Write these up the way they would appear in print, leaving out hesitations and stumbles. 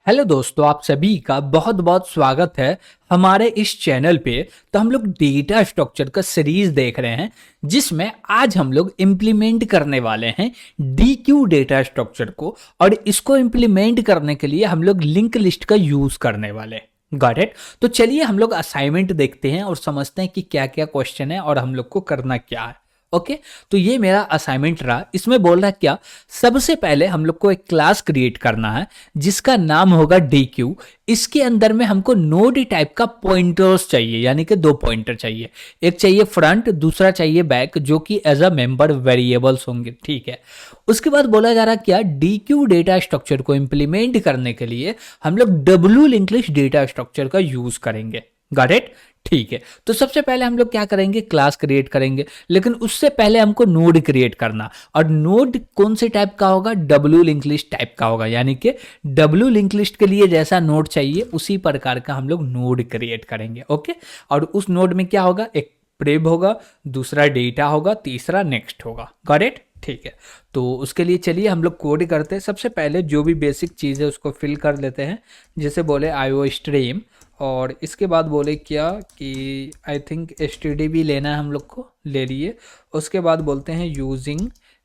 Hello दोस्तों, आप सभी का बहुत बहुत स्वागत है हमारे इस चैनल पे। तो हम लोग डेटा स्ट्रक्चर का सीरीज देख रहे हैं जिसमें आज हम लोग इम्प्लीमेंट करने वाले हैं डी क्यू डेटा स्ट्रक्चर को। और इसको इम्प्लीमेंट करने के लिए हम लोग लिंक लिस्ट का यूज करने वाले हैं। Got it. तो चलिए हम लोग असाइनमेंट देखते हैं और समझते हैं कि क्या क्या क्वेश्चन है और हम लोग को करना क्या है। ओके तो ये मेरा असाइनमेंट रहा। इसमें बोल रहा है क्या, सबसे पहले हम लोग को एक क्लास क्रिएट करना है जिसका नाम होगा डी क्यू। इसके अंदर में हमको नोड टाइप का पॉइंटर्स चाहिए, यानी कि दो पॉइंटर चाहिए। एक चाहिए फ्रंट, दूसरा चाहिए बैक, जो कि एज अ मेंबर वेरिएबल्स होंगे। ठीक है। उसके बाद बोला जा रहा क्या, डी क्यू डेटा स्ट्रक्चर को इंप्लीमेंट करने के लिए हम लोग W link list data structure का यूज करेंगे। Got it. ठीक है। तो सबसे पहले हम लोग क्या करेंगे, क्लास क्रिएट करेंगे, लेकिन उससे पहले हमको नोड क्रिएट करना। और नोड कौन से टाइप का होगा, डब्ल्यू लिंक लिस्ट टाइप का होगा। यानी कि डब्ल्यू लिंक लिस्ट के लिए जैसा नोड चाहिए उसी प्रकार का हम लोग नोड क्रिएट करेंगे। ओके। और उस नोड में क्या होगा, एक प्रेब होगा, दूसरा डेटा होगा, तीसरा नेक्स्ट होगा। Got it. ठीक है। तो उसके लिए चलिए हम लोग कोड करते हैं। सबसे पहले जो भी बेसिक चीज़ है उसको फिल कर लेते हैं। जैसे बोले IO स्ट्रीम, और इसके बाद बोले क्या कि आई थिंक STD भी लेना है हम लोग को, ले लिए। उसके बाद बोलते हैं यूजिंग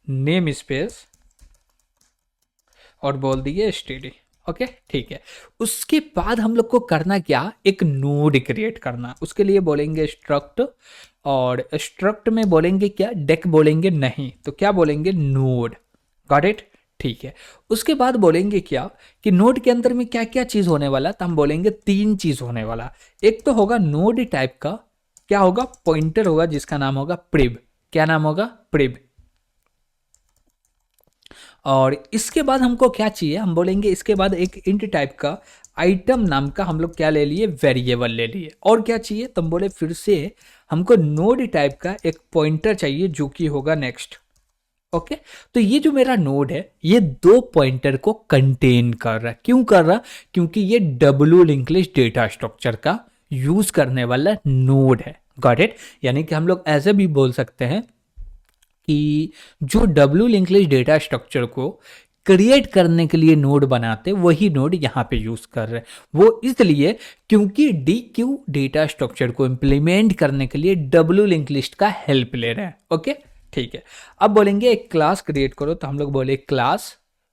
नेम स्पेस और बोल दिए STD। ओके ठीक है। उसके बाद हम लोग को करना क्या, एक नोड क्रिएट करना। उसके लिए बोलेंगे स्ट्रक्ट, और स्ट्रक्ट में बोलेंगे क्या, डेक बोलेंगे नहीं, तो क्या बोलेंगे, नोड। Got it. ठीक है। उसके बाद बोलेंगे क्या कि नोड के अंदर में क्या क्या चीज होने वाला, तो हम बोलेंगे तीन चीज होने वाला। एक तो होगा नोड टाइप का, क्या होगा, पॉइंटर होगा जिसका नाम होगा प्रिब। क्या नाम होगा, प्रिब। और इसके बाद हमको क्या चाहिए, हम बोलेंगे इसके बाद एक इंट टाइप का आइटम नाम का हम लोग क्या ले लिए, वेरिएबल ले लिए। और क्या चाहिए, तो हम बोले फिर से हमको नोड टाइप का एक पॉइंटर चाहिए जो कि होगा नेक्स्ट। ओके। तो ये जो मेरा नोड है ये दो पॉइंटर को कंटेन कर रहा है। क्यों कर रहा, क्योंकि ये W link list data structure का यूज करने वाला नोड है। Got it. यानी कि हम लोग ऐसे भी बोल सकते हैं कि जो W link list data structure को क्रिएट करने के लिए नोड बनाते वही नोड यहाँ पे यूज कर रहे हैं। वो इसलिए क्योंकि डी क्यू डेटा स्ट्रक्चर को इंप्लीमेंट करने के लिए डब्ल्यू लिंक लिस्ट का हेल्प ले रहे हैं। ओके ठीक है। अब बोलेंगे एक क्लास क्रिएट करो, तो हम लोग बोले क्लास।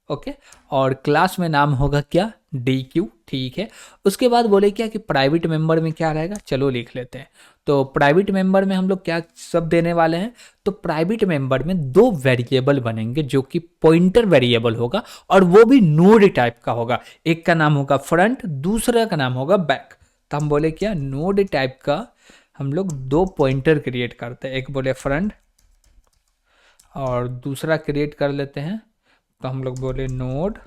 ओके। और क्लास में नाम होगा क्या, डी क्यू। ठीक है। उसके बाद बोले क्या कि प्राइवेट मेंबर में क्या रहेगा, चलो लिख लेते हैं। तो प्राइवेट मेंबर में हम लोग क्या सब देने वाले हैं, तो प्राइवेट मेंबर में दो वेरिएबल बनेंगे जो कि पॉइंटर वेरिएबल होगा, और वो भी नोड टाइप का होगा। एक का नाम होगा फ्रंट, दूसरा का नाम होगा बैक। तो हम बोले क्या, नोड टाइप का हम लोग दो पॉइंटर क्रिएट करते हैं। एक बोले फ्रंट और दूसरा क्रिएट कर लेते हैं, तो हम लोग बोले नोड,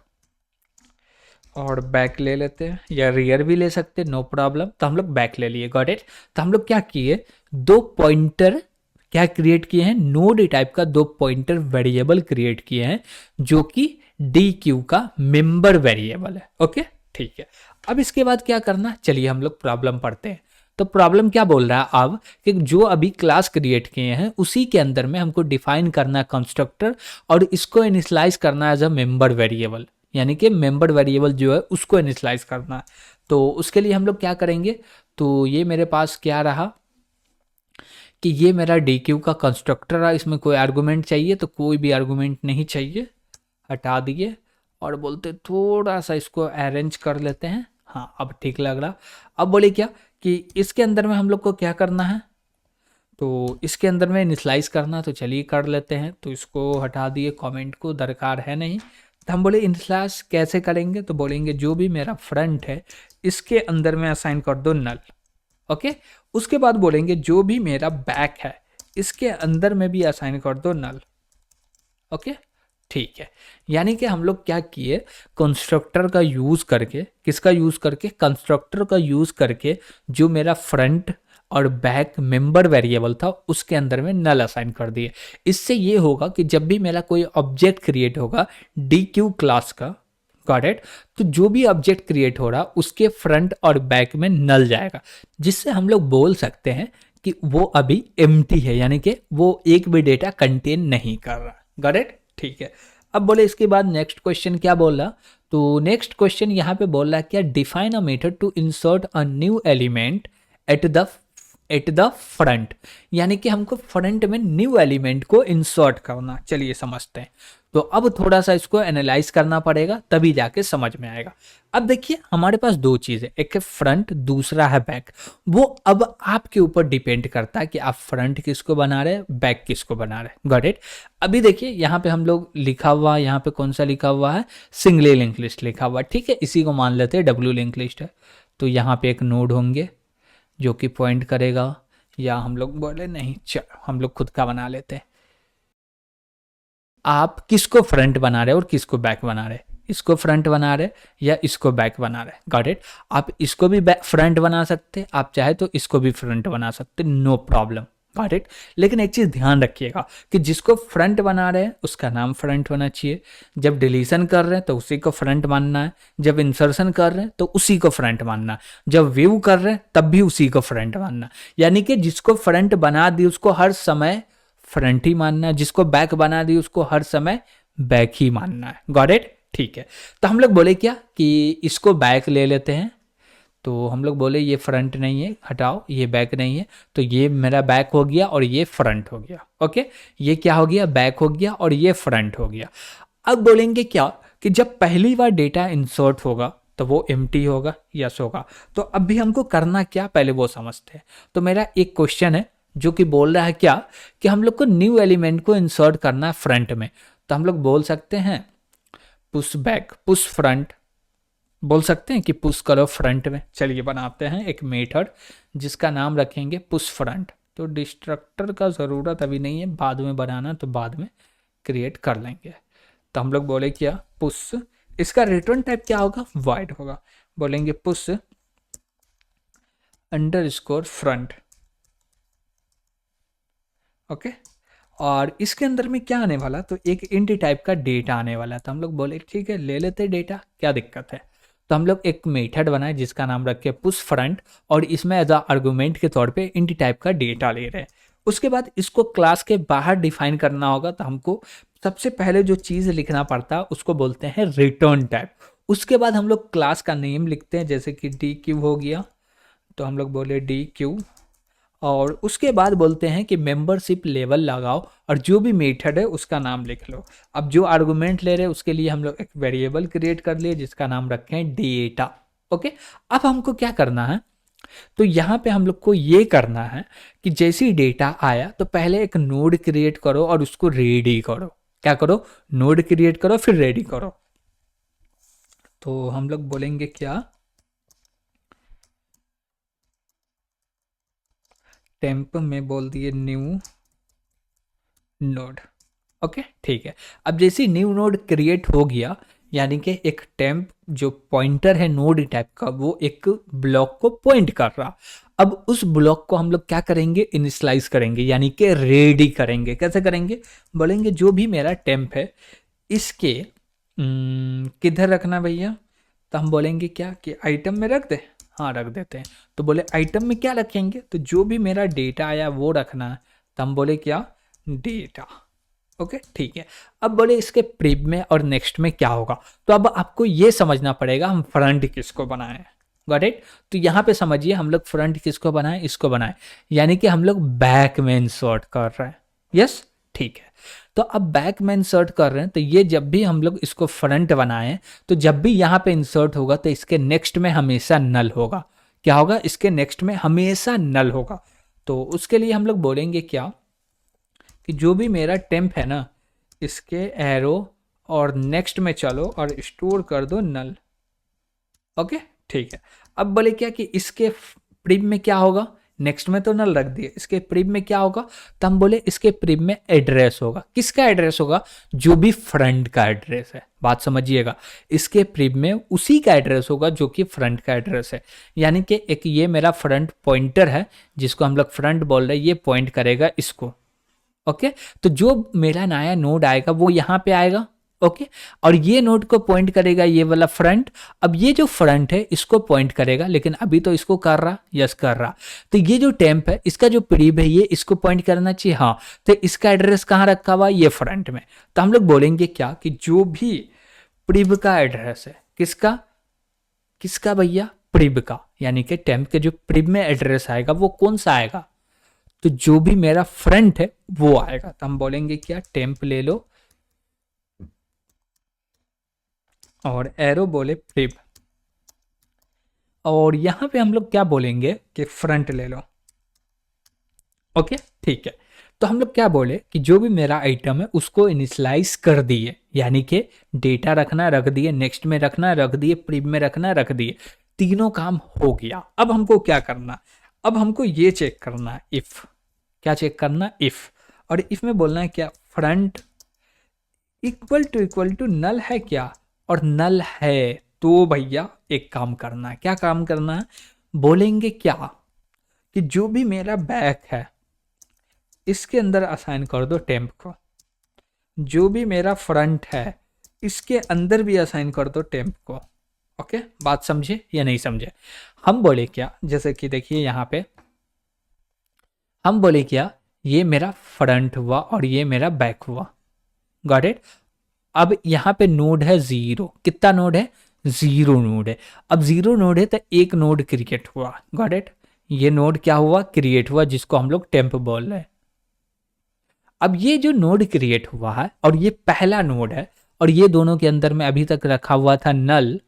और बैक ले लेते हैं, या रियर भी ले सकते, नो प्रॉब्लम। तो हम लोग बैक ले लिए। Got it. तो हम लोग क्या किए, दो पॉइंटर क्या क्रिएट किए हैं, नोड टाइप का दो पॉइंटर वेरिएबल क्रिएट किए हैं जो कि डी क्यू का मेंबर वेरिएबल है। ओके ठीक है। अब इसके बाद क्या करना, चलिए हम लोग प्रॉब्लम पढ़ते हैं। तो प्रॉब्लम क्या बोल रहा है अब, कि जो अभी क्लास क्रिएट किए हैं उसी के अंदर में हमको डिफाइन करना है कंस्ट्रक्टर, और इसको इनिशियलाइज करना है एज अ मेंबर वेरिएबल। यानी कि मेंबर वेरिएबल जो है उसको इनिशियलाइज करना है। तो उसके लिए हम लोग क्या करेंगे, तो ये मेरे पास क्या रहा कि ये मेरा डी क्यू का कंस्ट्रक्टर रहा। इसमें कोई आर्गूमेंट चाहिए, तो कोई भी आर्गूमेंट नहीं चाहिए, हटा दिए। और बोलते थोड़ा सा इसको अरेंज कर लेते हैं। हाँ अब ठीक लग रहा। अब बोले क्या कि इसके अंदर में हम लोग को क्या करना है, तो इसके अंदर में इनिशियलाइज करना, तो चलिए कर लेते हैं। तो इसको हटा दिए, कमेंट को दरकार है नहीं। तो हम बोले इनिशियलाइज कैसे करेंगे, तो बोलेंगे जो भी मेरा फ्रंट है इसके अंदर में असाइन कर दो नल। ओके। उसके बाद बोलेंगे जो भी मेरा बैक है इसके अंदर में भी असाइन कर दो नल। ओके ठीक है। यानी कि हम लोग क्या किए, कंस्ट्रक्टर का यूज करके, किसका यूज करके, कंस्ट्रक्टर का यूज करके जो मेरा फ्रंट और बैक मेंबर वेरिएबल था उसके अंदर में नल असाइन कर दिए। इससे ये होगा कि जब भी मेरा कोई ऑब्जेक्ट क्रिएट होगा डी क्यू क्लास का, गॉट इट, तो जो भी ऑब्जेक्ट क्रिएट हो रहा उसके फ्रंट और बैक में नल जाएगा, जिससे हम लोग बोल सकते हैं कि वो अभी एम्प्टी है, यानी कि वो एक भी डेटा कंटेन नहीं कर रहा। Got it. ठीक है। अब बोले इसके बाद नेक्स्ट क्वेश्चन क्या बोला, तो नेक्स्ट क्वेश्चन यहाँ पे बोल रहा है क्या, define a method to insert a new element at the front, यानी कि हमको फ्रंट में न्यू एलिमेंट को इंसर्ट करना। चलिए समझते हैं। तो अब थोड़ा सा इसको एनालाइज करना पड़ेगा तभी जाके समझ में आएगा। अब देखिए हमारे पास दो चीज़ है, एक है फ्रंट, दूसरा है बैक। वो अब आपके ऊपर डिपेंड करता है कि आप फ्रंट किसको बना रहे हैं, बैक किसको बना रहे हैं। Got it. अभी देखिए यहाँ पे हम लोग लिखा हुआ, यहाँ पे कौन सा लिखा हुआ है, सिंगल लिंक लिस्ट लिखा हुआ है, ठीक है, इसी को मान लेते हैं डब्ल्यू लिंक लिस्ट है। तो यहाँ पे एक नोड होंगे जो कि पॉइंट करेगा, या हम लोग बोले नहीं, चलो हम लोग खुद का बना लेते हैं। आप किसको फ्रंट बना रहे हो और किसको बैक बना रहे, इसको फ्रंट बना रहे या इसको बैक बना रहे। Got it. आप इसको भी फ्रंट बना सकते, आप चाहे तो इसको भी फ्रंट बना सकते, नो प्रॉब्लम। Got it. लेकिन एक चीज़ ध्यान रखिएगा कि जिसको फ्रंट बना रहे हैं उसका नाम फ्रंट होना चाहिए, जब डिलीशन कर रहे हैं तो उसी को फ्रंट मानना है, जब इंसर्शन कर रहे हैं तो उसी को फ्रंट मानना है, जब व्यू कर रहे हैं तब भी उसी को फ्रंट मानना। यानी कि जिसको फ्रंट बना दी उसको हर समय फ्रंट ही मानना है, जिसको बैक बना दी उसको हर समय बैक ही मानना है। Got it. ठीक है। तो हम लोग बोले क्या कि इसको बैक ले लेते हैं, तो हम लोग बोले ये फ्रंट नहीं है, हटाओ, ये बैक नहीं है, तो ये मेरा बैक हो गया और ये फ्रंट हो गया। ओके, ये क्या हो गया, बैक हो गया और ये फ्रंट हो गया। अब बोलेंगे क्या कि जब पहली बार डेटा इंसर्ट होगा तो वो एम्प्टी होगा, यस होगा। तो अब भी हमको करना क्या, पहले वो समझते हैं। तो मेरा एक क्वेश्चन है जो कि बोल रहा है क्या कि हम लोग को न्यू एलिमेंट को इंसर्ट करना है फ्रंट में, तो हम लोग बोल सकते हैं पुश बैक, पुश फ्रंट, बोल सकते हैं कि पुश करो फ्रंट में। चलिए बनाते हैं एक मेथड जिसका नाम रखेंगे पुश फ्रंट। तो डिस्ट्रक्टर का ज़रूरत अभी नहीं है, बाद में बनाना तो बाद में क्रिएट कर लेंगे। तो हम लोग बोले क्या, पुश, इसका रिटर्न टाइप क्या होगा, वाइड होगा। बोलेंगे पुश अंडरस्कोर फ्रंट। ओके। और इसके अंदर में क्या आने वाला, तो एक इंट टाइप का डेटा आने वाला। तो हम लोग बोले ठीक है ले लेते डेटा, क्या दिक्कत है। तो हम लोग एक मेथड बनाए जिसका नाम रखे पुश फ्रंट, और इसमें एज अ आर्गुमेंट के तौर पे इंट टाइप का डेटा ले रहे हैं। उसके बाद इसको क्लास के बाहर डिफाइन करना होगा, तो हमको सबसे पहले जो चीज़ लिखना पड़ता है उसको बोलते हैं रिटर्न टाइप। उसके बाद हम लोग क्लास का नेम लिखते हैं, जैसे कि डी क्यू हो गया, तो हम लोग बोले डी क्यू, और उसके बाद बोलते हैं कि मेंबरशिप लेवल लगाओ और जो भी मेथड है उसका नाम लिख लो। अब जो आर्गुमेंट ले रहे हैं उसके लिए हम लोग एक वेरिएबल क्रिएट कर लिए जिसका नाम रखे हैं डेटा। ओके। अब हमको क्या करना है, तो यहाँ पे हम लोग को ये करना है कि जैसे ही डेटा आया तो पहले एक नोड क्रिएट करो और उसको रेडी करो। क्या करो, नोड क्रिएट करो फिर रेडी करो। तो हम लोग बोलेंगे क्या, टेम्प में बोल दिए न्यू नोड। ओके ठीक है। अब जैसे न्यू नोड क्रिएट हो गया, यानी कि एक टेम्प जो पॉइंटर है नोड टाइप का वो एक ब्लॉक को पॉइंट कर रहा। अब उस ब्लॉक को हम लोग क्या करेंगे, इनिशियलाइज करेंगे, यानी कि रेडी करेंगे। कैसे करेंगे, बोलेंगे जो भी मेरा टेम्प है इसके किधर रखना भैया, तो हम बोलेंगे क्या कि आइटम में रख दे, हाँ रख देते हैं। तो बोले आइटम में क्या रखेंगे, तो जो भी मेरा डेटा आया वो रखना है, तो हम बोले क्या, डेटा। ओके ठीक है। अब बोले इसके प्रीप में और नेक्स्ट में क्या होगा, तो अब आपको ये समझना पड़ेगा हम फ्रंट किसको बनाएं। Got it. तो यहाँ पे समझिए हम लोग फ्रंट किसको बनाएं, इसको बनाएं, यानी कि हम लोग बैक में इंसर्ट कर रहे हैं। यस ठीक है। तो अब बैक में इंसर्ट कर रहे हैं, तो ये जब भी हम लोग इसको फ्रंट बनाएं तो जब भी यहाँ पे इंसर्ट होगा तो इसके नेक्स्ट में हमेशा नल होगा। क्या होगा, इसके नेक्स्ट में हमेशा नल होगा। तो उसके लिए हम लोग बोलेंगे क्या कि जो भी मेरा टेम्प है ना इसके एरो और नेक्स्ट में चलो और स्टोर कर दो नल। ओके ठीक है। अब बोले क्या कि इसके प्रीम में क्या होगा, नेक्स्ट में तो नल रख दिए, इसके प्रीम में क्या होगा, तो हम बोले इसके प्रीम में एड्रेस होगा। किसका एड्रेस होगा, जो भी फ्रंट का एड्रेस है। बात समझिएगा, इसके प्रीम में उसी का एड्रेस होगा जो कि फ्रंट का एड्रेस है। यानी कि एक ये मेरा फ्रंट पॉइंटर है जिसको हम लोग फ्रंट बोल रहे हैं, ये पॉइंट करेगा इसको। ओके। तो जो मेरा नया नोड आएगा वो यहाँ पे आएगा ओके। और ये नोड को पॉइंट करेगा ये वाला फ्रंट। अब ये जो फ्रंट है इसको पॉइंट करेगा, लेकिन अभी तो इसको कर रहा, यस कर रहा। तो ये जो टेम्प है इसका जो प्रीब है ये इसको पॉइंट करना चाहिए, हाँ। तो इसका एड्रेस कहाँ रखा हुआ, ये फ्रंट में। तो हम लोग बोलेंगे क्या कि जो भी प्रीब का एड्रेस है, किसका किसका भैया, प्रीब का, यानी कि टेम्प के जो प्रीब में एड्रेस आएगा वो कौन सा आएगा, तो जो भी मेरा फ्रंट है वो आएगा। तो हम बोलेंगे क्या, टेम्प ले लो और एरो बोले प्रीब, और यहां पे हम लोग क्या बोलेंगे कि फ्रंट ले लो। ओके ठीक है। तो हम लोग क्या बोले कि जो भी मेरा आइटम है उसको इनिशलाइज कर दिए, यानी कि डेटा रखना रख दिए, नेक्स्ट में रखना रख दिए, प्रीब में रखना रख दिए, तीनों काम हो गया। अब हमको क्या करना, अब हमको ये चेक करना है इफ, क्या चेक करना, इफ। और इफ में बोलना है क्या, फ्रंट इक्वल टू नल है क्या, और नल है तो भैया एक काम करना है, क्या काम करना है, बोलेंगे क्या कि जो भी मेरा बैक है इसके अंदर असाइन कर दो टेम्प को, जो भी मेरा फ्रंट है इसके अंदर भी असाइन कर दो टेम्प को। ओके, बात समझे या नहीं समझे। हम बोले क्या, जैसे कि देखिए यहाँ पे हम बोले क्या, ये मेरा फ्रंट हुआ और ये मेरा बैक हुआ, गॉट इट। अब यहाँ पे नोड है 0, कितना नोड है, 0 नोड है। अब 0 नोड है तो एक नोड क्रिएट हुआ, गॉट इट। ये नोड क्या हुआ, क्रिएट हुआ, जिसको हम लोग टेम्प बोल रहे हैं। अब ये जो नोड क्रिएट हुआ है और ये पहला नोड है, और ये दोनों के अंदर में अभी तक रखा हुआ था नल,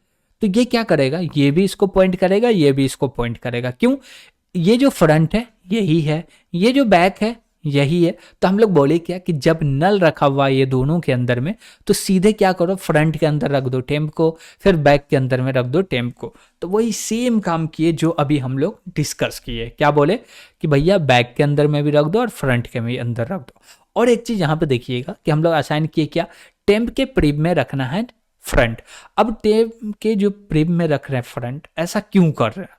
तो ये क्या करेगा, ये भी इसको पॉइंट करेगा, ये भी इसको पॉइंट करेगा। क्यों, ये जो फ्रंट है यही है, ये जो बैक है यही है। तो हम लोग बोले क्या कि जब नल रखा हुआ है ये दोनों के अंदर में, तो सीधे क्या करो, फ्रंट के अंदर रख दो टेम्प को, फिर बैक के अंदर में रख दो टेम्प को। तो वही सेम काम किए जो अभी हम लोग डिस्कस किए, क्या बोले कि भैया बैक के अंदर में भी रख दो और फ्रंट के भी अंदर रख दो। और एक चीज यहाँ पे देखिएगा कि हम लोग असाइन किए क्या, टेम्प के प्रीब में रखना है फ्रंट। अब टेम्प के जो प्रीब में रख रहे हैं फ्रंट, ऐसा क्यों कर रहे हैं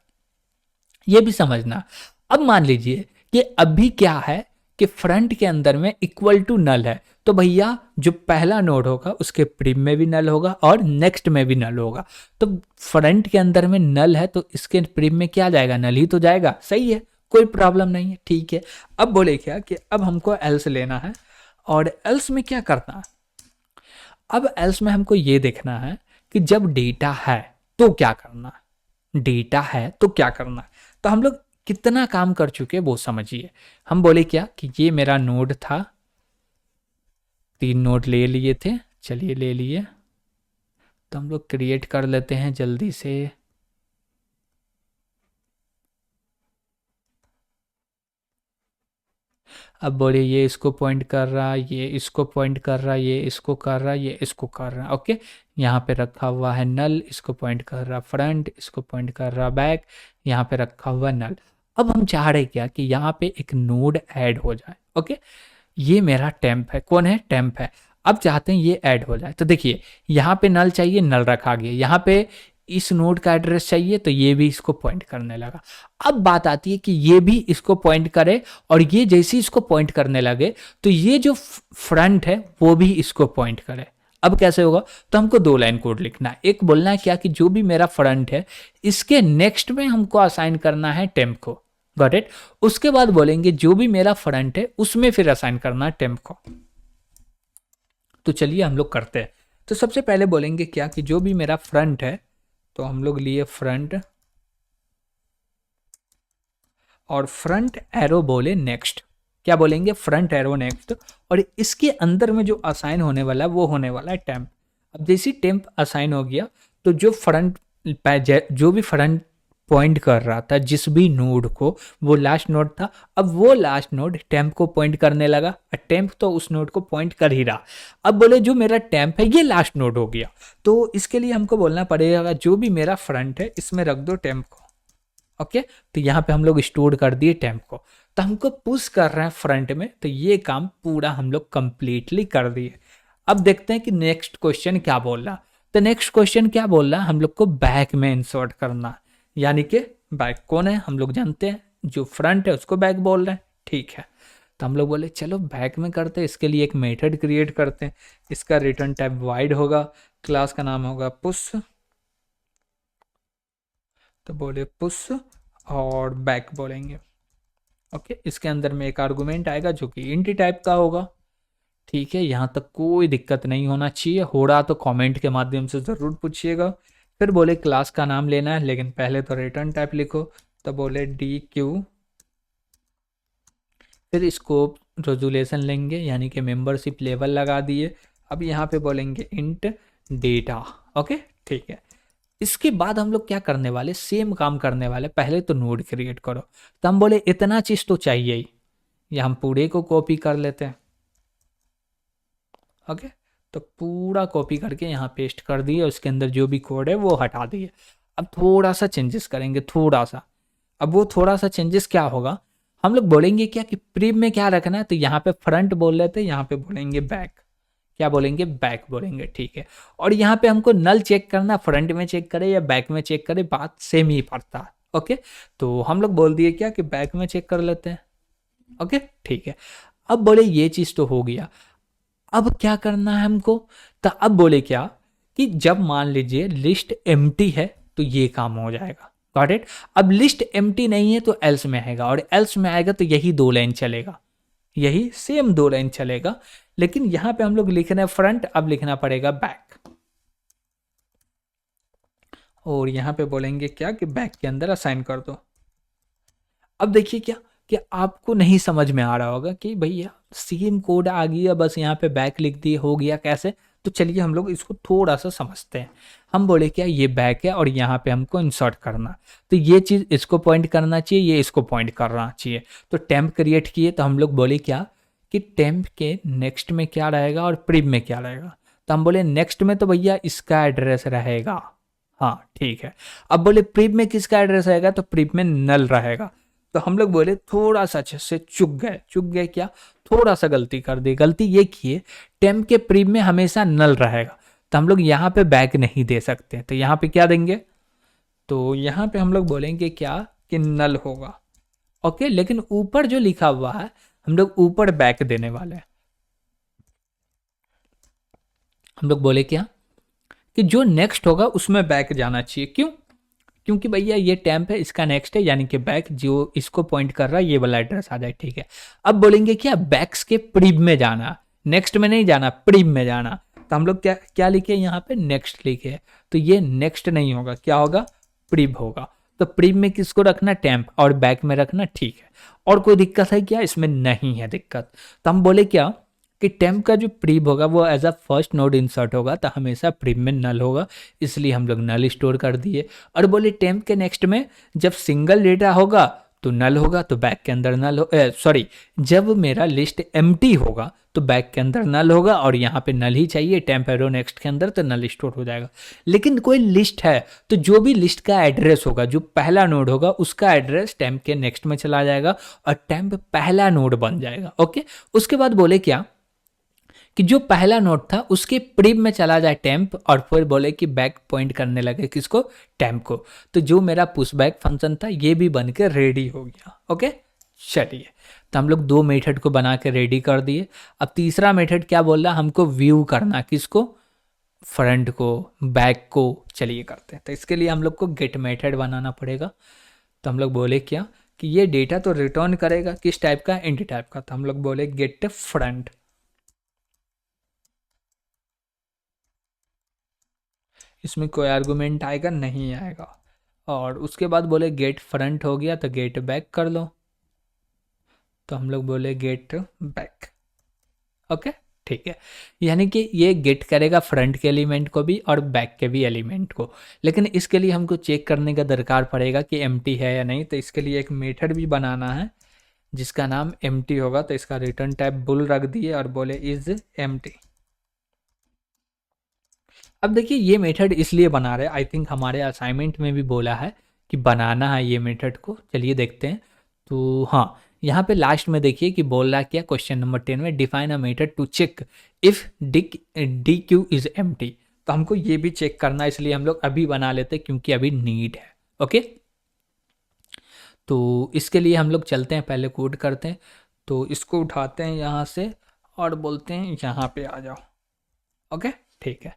ये भी समझना। अब मान लीजिए कि अभी क्या है कि फ्रंट के अंदर में इक्वल टू नल है, तो भैया जो पहला नोड होगा उसके प्रीब में भी नल होगा और नेक्स्ट में भी नल होगा। तो फ्रंट के अंदर में नल है तो इसके प्रीब में क्या जाएगा, नल ही तो जाएगा, सही है, कोई प्रॉब्लम नहीं है, ठीक है। अब बोले क्या कि अब हमको एल्स लेना है, और एल्स में क्या करना है, अब एल्स में हमको ये देखना है कि जब डेटा है तो क्या करना है, डेटा है तो क्या करना है। तो हम लोग कितना काम कर चुके वो समझिए। हम बोले क्या कि ये मेरा नोड था, 3 नोड ले लिए थे, चलिए ले लिए। तो हम लोग क्रिएट कर लेते हैं जल्दी से। अब बोलिए ये इसको पॉइंट कर रहा, ये इसको पॉइंट कर रहा, ये इसको कर रहा, ये इसको कर रहा, ओके। यहाँ पे रखा हुआ है नल, इसको पॉइंट कर रहा फ्रंट, इसको पॉइंट कर रहा बैक, यहाँ पे रखा हुआ नल। अब हम चाह रहे क्या कि यहाँ पे एक नोड ऐड हो जाए, ओके। ये मेरा टेम्प है, कौन है, टेम्प है। अब चाहते हैं ये ऐड हो जाए, तो देखिए यहाँ पे नल चाहिए, नल रखा गया, यहाँ पे इस नोड का एड्रेस चाहिए तो ये भी इसको पॉइंट करने लगा। अब बात आती है कि ये भी इसको पॉइंट करे, और ये जैसे इसको पॉइंट करने लगे तो ये जो फ्रंट है वो भी इसको पॉइंट करे। अब कैसे होगा, तो हमको 2 लाइन कोड लिखना है। एक बोलना है क्या कि जो भी मेरा फ्रंट है इसके नेक्स्ट में हमको असाइन करना है टेम्प को, गॉट इट। उसके बाद बोलेंगे जो भी मेरा फ्रंट है उसमें फिर असाइन करना है टेम्प को। तो चलिए हम लोग करते हैं। तो सबसे पहले बोलेंगे क्या कि जो भी मेरा फ्रंट है, तो हम लोग लिए फ्रंट, और फ्रंट एरो बोले नेक्स्ट, क्या बोलेंगे, फ्रंट एरो नेक्स्ट। और इसके अंदर में जो असाइन होने वाला है वो होने वाला है टेम्प। अब जैसे टेम्प असाइन हो गया तो जो फ्रंट जो भी फ्रंट पॉइंट कर रहा था जिस भी नोड को, वो लास्ट नोड था। अब वो लास्ट नोड टेम्प को पॉइंट करने लगा, और टेम्प तो उस नोड को पॉइंट कर ही रहा। अब बोले जो मेरा टेम्प है ये लास्ट नोड हो गया, तो इसके लिए हमको बोलना पड़ेगा जो भी मेरा फ्रंट है इसमें रख दो टेम्प को, ओके। तो यहाँ पे हम लोग स्टोर कर दिए टेम्प को, तो हमको पुश कर रहे हैं फ्रंट में, तो ये काम पूरा हम लोग कंप्लीटली कर दिए। अब देखते हैं कि नेक्स्ट क्वेश्चन क्या बोल रहा। तो नेक्स्ट क्वेश्चन क्या बोल रहा है, हम लोग को बैक में इंसर्ट करना, यानी कि बैक कौन है हम लोग जानते हैं, जो फ्रंट है उसको बैक बोल रहे हैं, ठीक है। तो हम लोग बोले चलो बैक में करते हैं, इसके लिए एक मेथड क्रिएट करते हैं। इसका रिटर्न टाइप वाइड होगा, क्लास का नाम होगा पुश। तो बोले पुश और बैक बोलेंगे। ओके, इसके अंदर में एक आर्गुमेंट आएगा जो कि इंट टाइप का होगा। ठीक है, यहाँ तक कोई दिक्कत नहीं होना चाहिए, हो रहा तो कमेंट के माध्यम से ज़रूर पूछिएगा। फिर बोले क्लास का नाम लेना है, लेकिन पहले तो रिटर्न टाइप लिखो। तो बोले डी क्यू, फिर स्कोप रेजुलेशन लेंगे, यानी कि मेंबरशिप लेवल लगा दिए। अब यहाँ पे बोलेंगे इंट डेटा। ओके, ठीक है। इसके बाद हम लोग क्या करने वाले, सेम काम करने वाले। पहले तो नोड क्रिएट करो। तो हम बोले इतना चीज़ तो चाहिए ही, या हम पूरे को कॉपी कर लेते हैं। ओके, तो पूरा कॉपी करके यहाँ पेस्ट कर दिए, उसके अंदर जो भी कोड है वो हटा दिए। अब थोड़ा सा चेंजेस करेंगे, थोड़ा सा। अब वो थोड़ा सा चेंजेस क्या होगा, हम लोग बोलेंगे क्या कि प्रीम में क्या रखना है, तो यहाँ पे फ्रंट बोल रहे थे, यहाँ पे बोलेंगे बैक। क्या बोलेंगे, बैक बोलेंगे। ठीक है, और यहाँ पे हमको नल चेक करना, फ्रंट में चेक करे या बैक में चेक करे, बात सेम ही पड़ता है। ओके, तो हम लोग बोल दिए क्या कि बैक में चेक कर लेते हैं। ओके, ठीक है। अब बोले ये चीज़ तो हो गया, अब क्या करना है हमको। तो अब बोले क्या कि जब मान लीजिए लिस्ट एम्प्टी है तो ये काम हो जाएगा। Got it. अब लिस्ट एम्प्टी नहीं है तो एल्स में आएगा, और एल्स में आएगा तो यही 2 लाइन चलेगा, यही सेम 2 लाइन चलेगा। लेकिन यहां पे हम लोग लिख रहे हैं फ्रंट, अब लिखना पड़ेगा बैक। और यहां पे बोलेंगे क्या कि बैक के अंदर असाइन कर दो। अब देखिए क्या कि आपको नहीं समझ में आ रहा होगा कि भैया सेम कोड आ गया, बस यहाँ पे बैक लिख दिए, हो गया कैसे। तो चलिए हम लोग इसको थोड़ा सा समझते हैं। हम बोले क्या, ये बैक है और यहाँ पे हमको इंसर्ट करना, तो ये चीज़ इसको पॉइंट करना चाहिए, ये इसको पॉइंट करना चाहिए। तो टेम्प क्रिएट किए, तो हम लोग बोले क्या कि टेम्प के नेक्स्ट में क्या रहेगा और प्रीम में क्या रहेगा। तो हम बोले नेक्स्ट में तो भैया इसका एड्रेस रहेगा। हाँ, ठीक है। अब बोले प्रीम में किसका एड्रेस रहेगा, तो प्रीम में नल रहेगा। तो हम लोग बोले थोड़ा सा अच्छे से चुक गए क्या, थोड़ा सा गलती कर दी। गलती ये किए, टेम्प के प्रीम में हमेशा नल रहेगा, तो हम लोग यहाँ पे बैक नहीं दे सकते, तो यहाँ पे क्या देंगे, तो यहाँ पे हम लोग बोलेंगे क्या कि नल होगा। ओके, लेकिन ऊपर जो लिखा हुआ है हम लोग ऊपर बैक देने वाले हैं। हम लोग बोले क्या कि जो नेक्स्ट होगा उसमें बैक जाना चाहिए। क्यों, क्योंकि भैया ये टेम्प है, इसका नेक्स्ट है, यानी कि बैक जो इसको पॉइंट कर रहा है ये वाला एड्रेस आ जाए। ठीक है, अब बोलेंगे क्या बैक्स के प्रीम में जाना, नेक्स्ट में नहीं जाना, प्रीम में जाना। तो हम लोग क्या क्या लिखे यहाँ पे, नेक्स्ट लिखे। तो ये नेक्स्ट नहीं होगा, क्या होगा, प्रीम होगा। तो प्रीम में किसको रखना, टेम्प, और बैक में रखना। ठीक है, और कोई दिक्कत है क्या, इसमें नहीं है दिक्कत। तो हम बोले क्या कि टेम्प का जो प्रीम होगा वो as a first node insert होगा, तो हमेशा प्रीम में नल होगा, इसलिए हम लोग नल स्टोर कर दिए। और बोले टेम्प के नेक्स्ट में जब सिंगल डेटा होगा तो नल होगा, तो बैक के अंदर नल हो, सॉरी, जब मेरा लिस्ट एम्प्टी होगा तो बैक के अंदर नल होगा, और यहाँ पे नल ही चाहिए टेम्प एरो नेक्स्ट के अंदर, तो नल स्टोर हो जाएगा। लेकिन कोई लिस्ट है तो जो भी लिस्ट का एड्रेस होगा, जो पहला नोड होगा उसका एड्रेस टेम्प के नेक्स्ट में चला जाएगा, और टेम्प पहला नोड बन जाएगा। ओके, उसके बाद बोले क्या कि जो पहला नोड था उसके प्रीम में चला जाए टेम्प, और फिर बोले कि बैक पॉइंट करने लगे किसको, टेम्प को। तो जो मेरा पुश बैक फंक्शन था ये भी बन के रेडी हो गया। ओके, चलिए, तो हम लोग 2 मेथड को बना के रेडी कर दिए। अब तीसरा मेथड क्या बोल रहा, हमको व्यू करना, किसको, फ्रंट को, बैक को। चलिए करते हैं। तो इसके लिए हम लोग को गेट मेथड बनाना पड़ेगा। तो हम लोग बोले क्या कि ये डेटा तो रिटर्न करेगा किस टाइप का, इंट टाइप का। तो हम लोग बोले गेट फ्रंट। इसमें कोई आर्गुमेंट आएगा नहीं आएगा। और उसके बाद बोले गेट फ्रंट हो गया तो गेट बैक कर लो। तो हम लोग बोले गेट बैक। ओके, ठीक है, यानी कि ये गेट करेगा फ्रंट के एलिमेंट को भी और बैक के भी एलिमेंट को। लेकिन इसके लिए हमको चेक करने का दरकार पड़ेगा कि एम्प्टी है या नहीं। तो इसके लिए एक मेथड भी बनाना है जिसका नाम एम्प्टी होगा। तो इसका रिटर्न टाइप बुल रख दिए और बोले इज एम्प्टी। अब देखिए ये मेथड इसलिए बना रहे, आई थिंक हमारे असाइनमेंट में भी बोला है कि बनाना है ये मेथड को। चलिए देखते हैं। तो हाँ, यहाँ पे लास्ट में देखिए कि बोल रहा है क्या, क्वेश्चन नंबर 10 में define a method to check if D Q is empty. तो हमको ये भी चेक करना है, इसलिए हम लोग अभी बना लेते हैं क्योंकि अभी नीड है। ओके, तो इसके लिए हम लोग चलते हैं, पहले कोड करते हैं। तो इसको उठाते हैं यहाँ से और बोलते हैं यहाँ पे आ जाओ। ओके, ठीक है।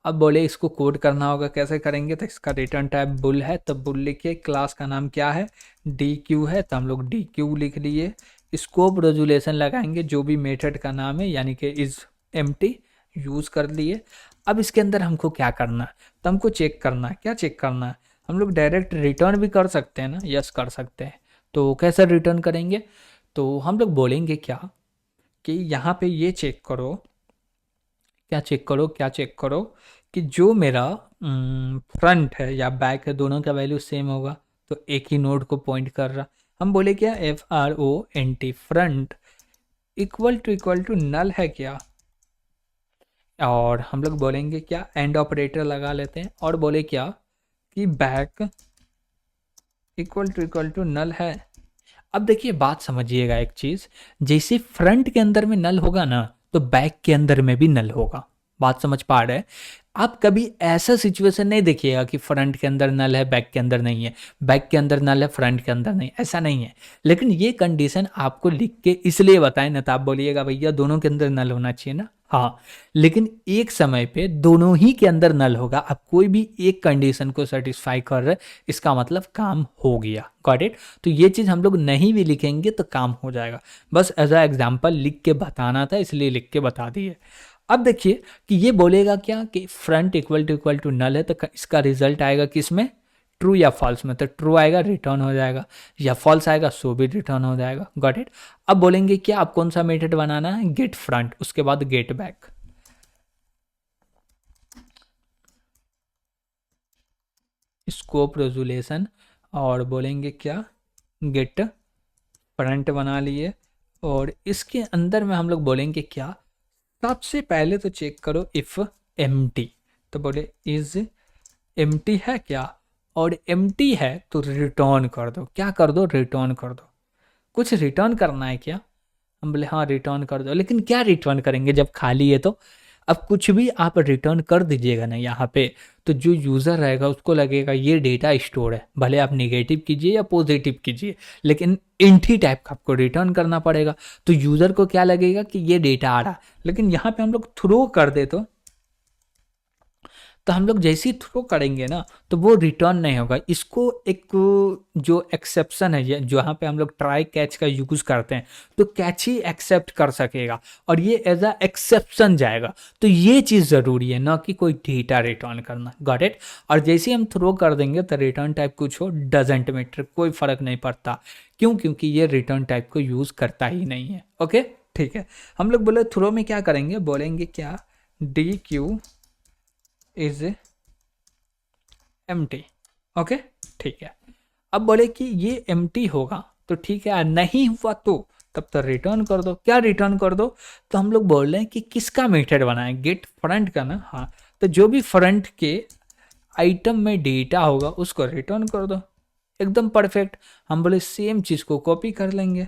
अब बोले इसको कोड करना होगा, कैसे करेंगे? तो इसका रिटर्न टाइप बुल है, तो बुल लिखिए। क्लास का नाम क्या है? डी क्यू है, तो हम लोग डी क्यू लिख लिए। स्कोप रेजुलेशन लगाएंगे जो भी मेथड का नाम है, यानी कि इज एम्प्टी यूज़ कर लिए। अब इसके अंदर हमको क्या करना है? तो हमको चेक करना है। क्या चेक करना है? हम लोग डायरेक्ट रिटर्न भी कर सकते हैं ना? यस, कर सकते हैं। तो कैसे रिटर्न करेंगे? तो हम लोग बोलेंगे क्या कि यहाँ पे ये चेक करो। क्या चेक करो? क्या चेक करो कि जो मेरा फ्रंट है या बैक है, दोनों का वैल्यू सेम होगा। तो एक ही नोड को पॉइंट कर रहा। हम बोले क्या? FRONT front equal to null है क्या? और हम लोग बोलेंगे क्या? एंड ऑपरेटर लगा लेते हैं और बोले क्या कि बैक इक्वल टू नल है। अब देखिए बात समझिएगा एक चीज, जैसे फ्रंट के अंदर में नल होगा ना, तो बैक के अंदर में भी नल होगा। बात समझ पा रहे हैं? आप कभी ऐसा सिचुएशन नहीं देखिएगा कि फ्रंट के अंदर नल है बैक के अंदर नहीं है, बैक के अंदर नल है फ्रंट के अंदर नहीं, ऐसा नहीं है। लेकिन ये कंडीशन आपको लिख के इसलिए बताएं ना, तो आप बोलिएगा भैया दोनों के अंदर नल होना चाहिए ना। हाँ, लेकिन एक समय पे दोनों ही के अंदर नल होगा। आप कोई भी एक कंडीशन को सेटिस्फाई कर रहे, इसका मतलब काम हो गया। Got it? तो ये चीज़ हम लोग नहीं भी लिखेंगे तो काम हो जाएगा। बस एज अ एग्जाम्पल लिख के बताना था, इसलिए लिख के बता दिए। अब देखिए कि ये बोलेगा क्या कि फ्रंट इक्वल टू नल है, तो इसका रिजल्ट आएगा किस में? ट्रू या फॉल्स में। तो ट्रू आएगा, रिटर्न हो जाएगा, या फॉल्स आएगा, सो भी रिटर्न हो जाएगा। Got it? अब बोलेंगे क्या आप कौन सा मेथड बनाना है? गेट फ्रंट, उसके बाद गेट बैक। स्कोप रेजुलेशन और बोलेंगे क्या? गेट फ्रंट बना लिए। और इसके अंदर में हम लोग बोलेंगे क्या? सबसे पहले तो चेक करो इफ एम्प्टी। तो बोले इज एम्प्टी है क्या? और एम्प्टी है तो रिटर्न कर दो। क्या कर दो? रिटर्न कर दो। कुछ रिटर्न करना है क्या? हम बोले हाँ रिटर्न कर दो। लेकिन क्या रिटर्न करेंगे जब खाली है तो? अब कुछ भी आप रिटर्न कर दीजिएगा ना यहाँ पे, तो जो यूज़र रहेगा उसको लगेगा ये डेटा स्टोर है। भले आप निगेटिव कीजिए या पॉजिटिव कीजिए, लेकिन इंटी टाइप का आपको रिटर्न करना पड़ेगा। तो यूज़र को क्या लगेगा कि ये डेटा आ रहा है। लेकिन यहाँ पे हम लोग थ्रो कर दे तो हम लोग जैसे ही थ्रो करेंगे ना, तो वो रिटर्न नहीं होगा। इसको एक जो एक्सेप्शन है, ये जहाँ पे हम लोग ट्राई कैच का यूज करते हैं, तो कैच ही एक्सेप्ट कर सकेगा और ये एज अ एक्सेप्शन जाएगा। तो ये चीज़ ज़रूरी है, ना कि कोई डेटा रिटर्न करना। Got it? और जैसे ही हम थ्रो कर देंगे तो रिटर्न टाइप कुछ हो डजेंट मैटर, कोई फर्क नहीं पड़ता। क्यों? क्योंकि ये रिटर्न टाइप को यूज़ करता ही नहीं है। ओके, ठीक है। हम लोग बोले थ्रो में क्या करेंगे? बोलेंगे क्या? D Q is empty. Okay, ठीक है। अब बोले कि ये एम्प्टी होगा तो ठीक है, नहीं हुआ तो तब तो रिटर्न कर दो। क्या रिटर्न कर दो? तो हम लोग बोल रहे हैं कि किसका मेथड बनाए? गेट फ्रंट का ना। हाँ, तो जो भी फ्रंट के आइटम में डेटा होगा उसको रिटर्न कर दो। एकदम परफेक्ट। हम बोले सेम चीज को कॉपी कर लेंगे।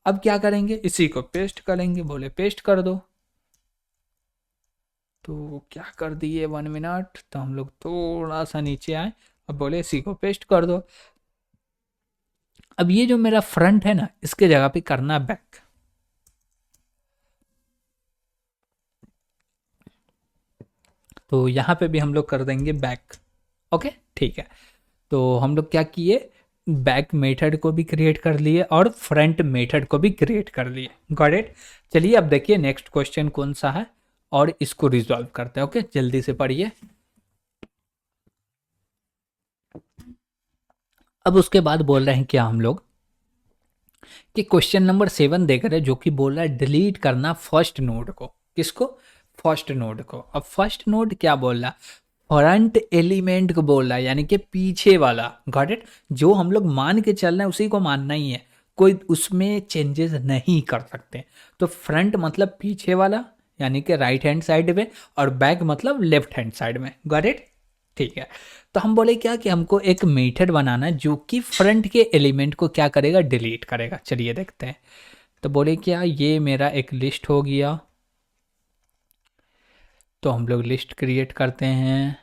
अब क्या करेंगे? इसी को पेस्ट करेंगे। बोले पेस्ट कर दो। तो क्या कर दिए? 1 मिनट। तो हम लोग थोड़ा सा नीचे आए। अब बोले इसी को पेस्ट कर दो। अब ये जो मेरा फ्रंट है ना, इसके जगह पे करना बैक। तो यहाँ पे भी हम लोग कर देंगे बैक। ओके, ठीक है। तो हम लोग क्या किए? बैक मेथड को भी क्रिएट कर लिए और फ्रंट मेथड को भी क्रिएट कर लिए। Got it? चलिए अब देखिए नेक्स्ट क्वेश्चन कौन सा है और इसको रिजॉल्व करते हैं। ओके, जल्दी से पढ़िए। अब उसके बाद बोल रहे हैं क्या हम लोग कि क्वेश्चन नंबर 7 देख रहे हैं, जो कि बोल रहा है डिलीट करना फर्स्ट नोड को। किसको? फर्स्ट नोड को। अब फर्स्ट नोड क्या बोल रहा है? फ्रंट एलिमेंट को बोल रहा है, यानी कि पीछे वाला। Got it? जो हम लोग मान के चल रहे हैं उसी को मानना ही है, कोई उसमें चेंजेस नहीं कर सकते। तो फ्रंट मतलब पीछे वाला, यानी कि राइट हैंड साइड में, और बैक मतलब लेफ्ट हैंड साइड में। Got it? ठीक है। तो हम बोले क्या कि हमको एक मेथड बनाना है जो कि फ्रंट के एलिमेंट को क्या करेगा? डिलीट करेगा। चलिए देखते हैं। तो बोले क्या ये मेरा एक लिस्ट हो गया, तो हम लोग लिस्ट क्रिएट करते हैं।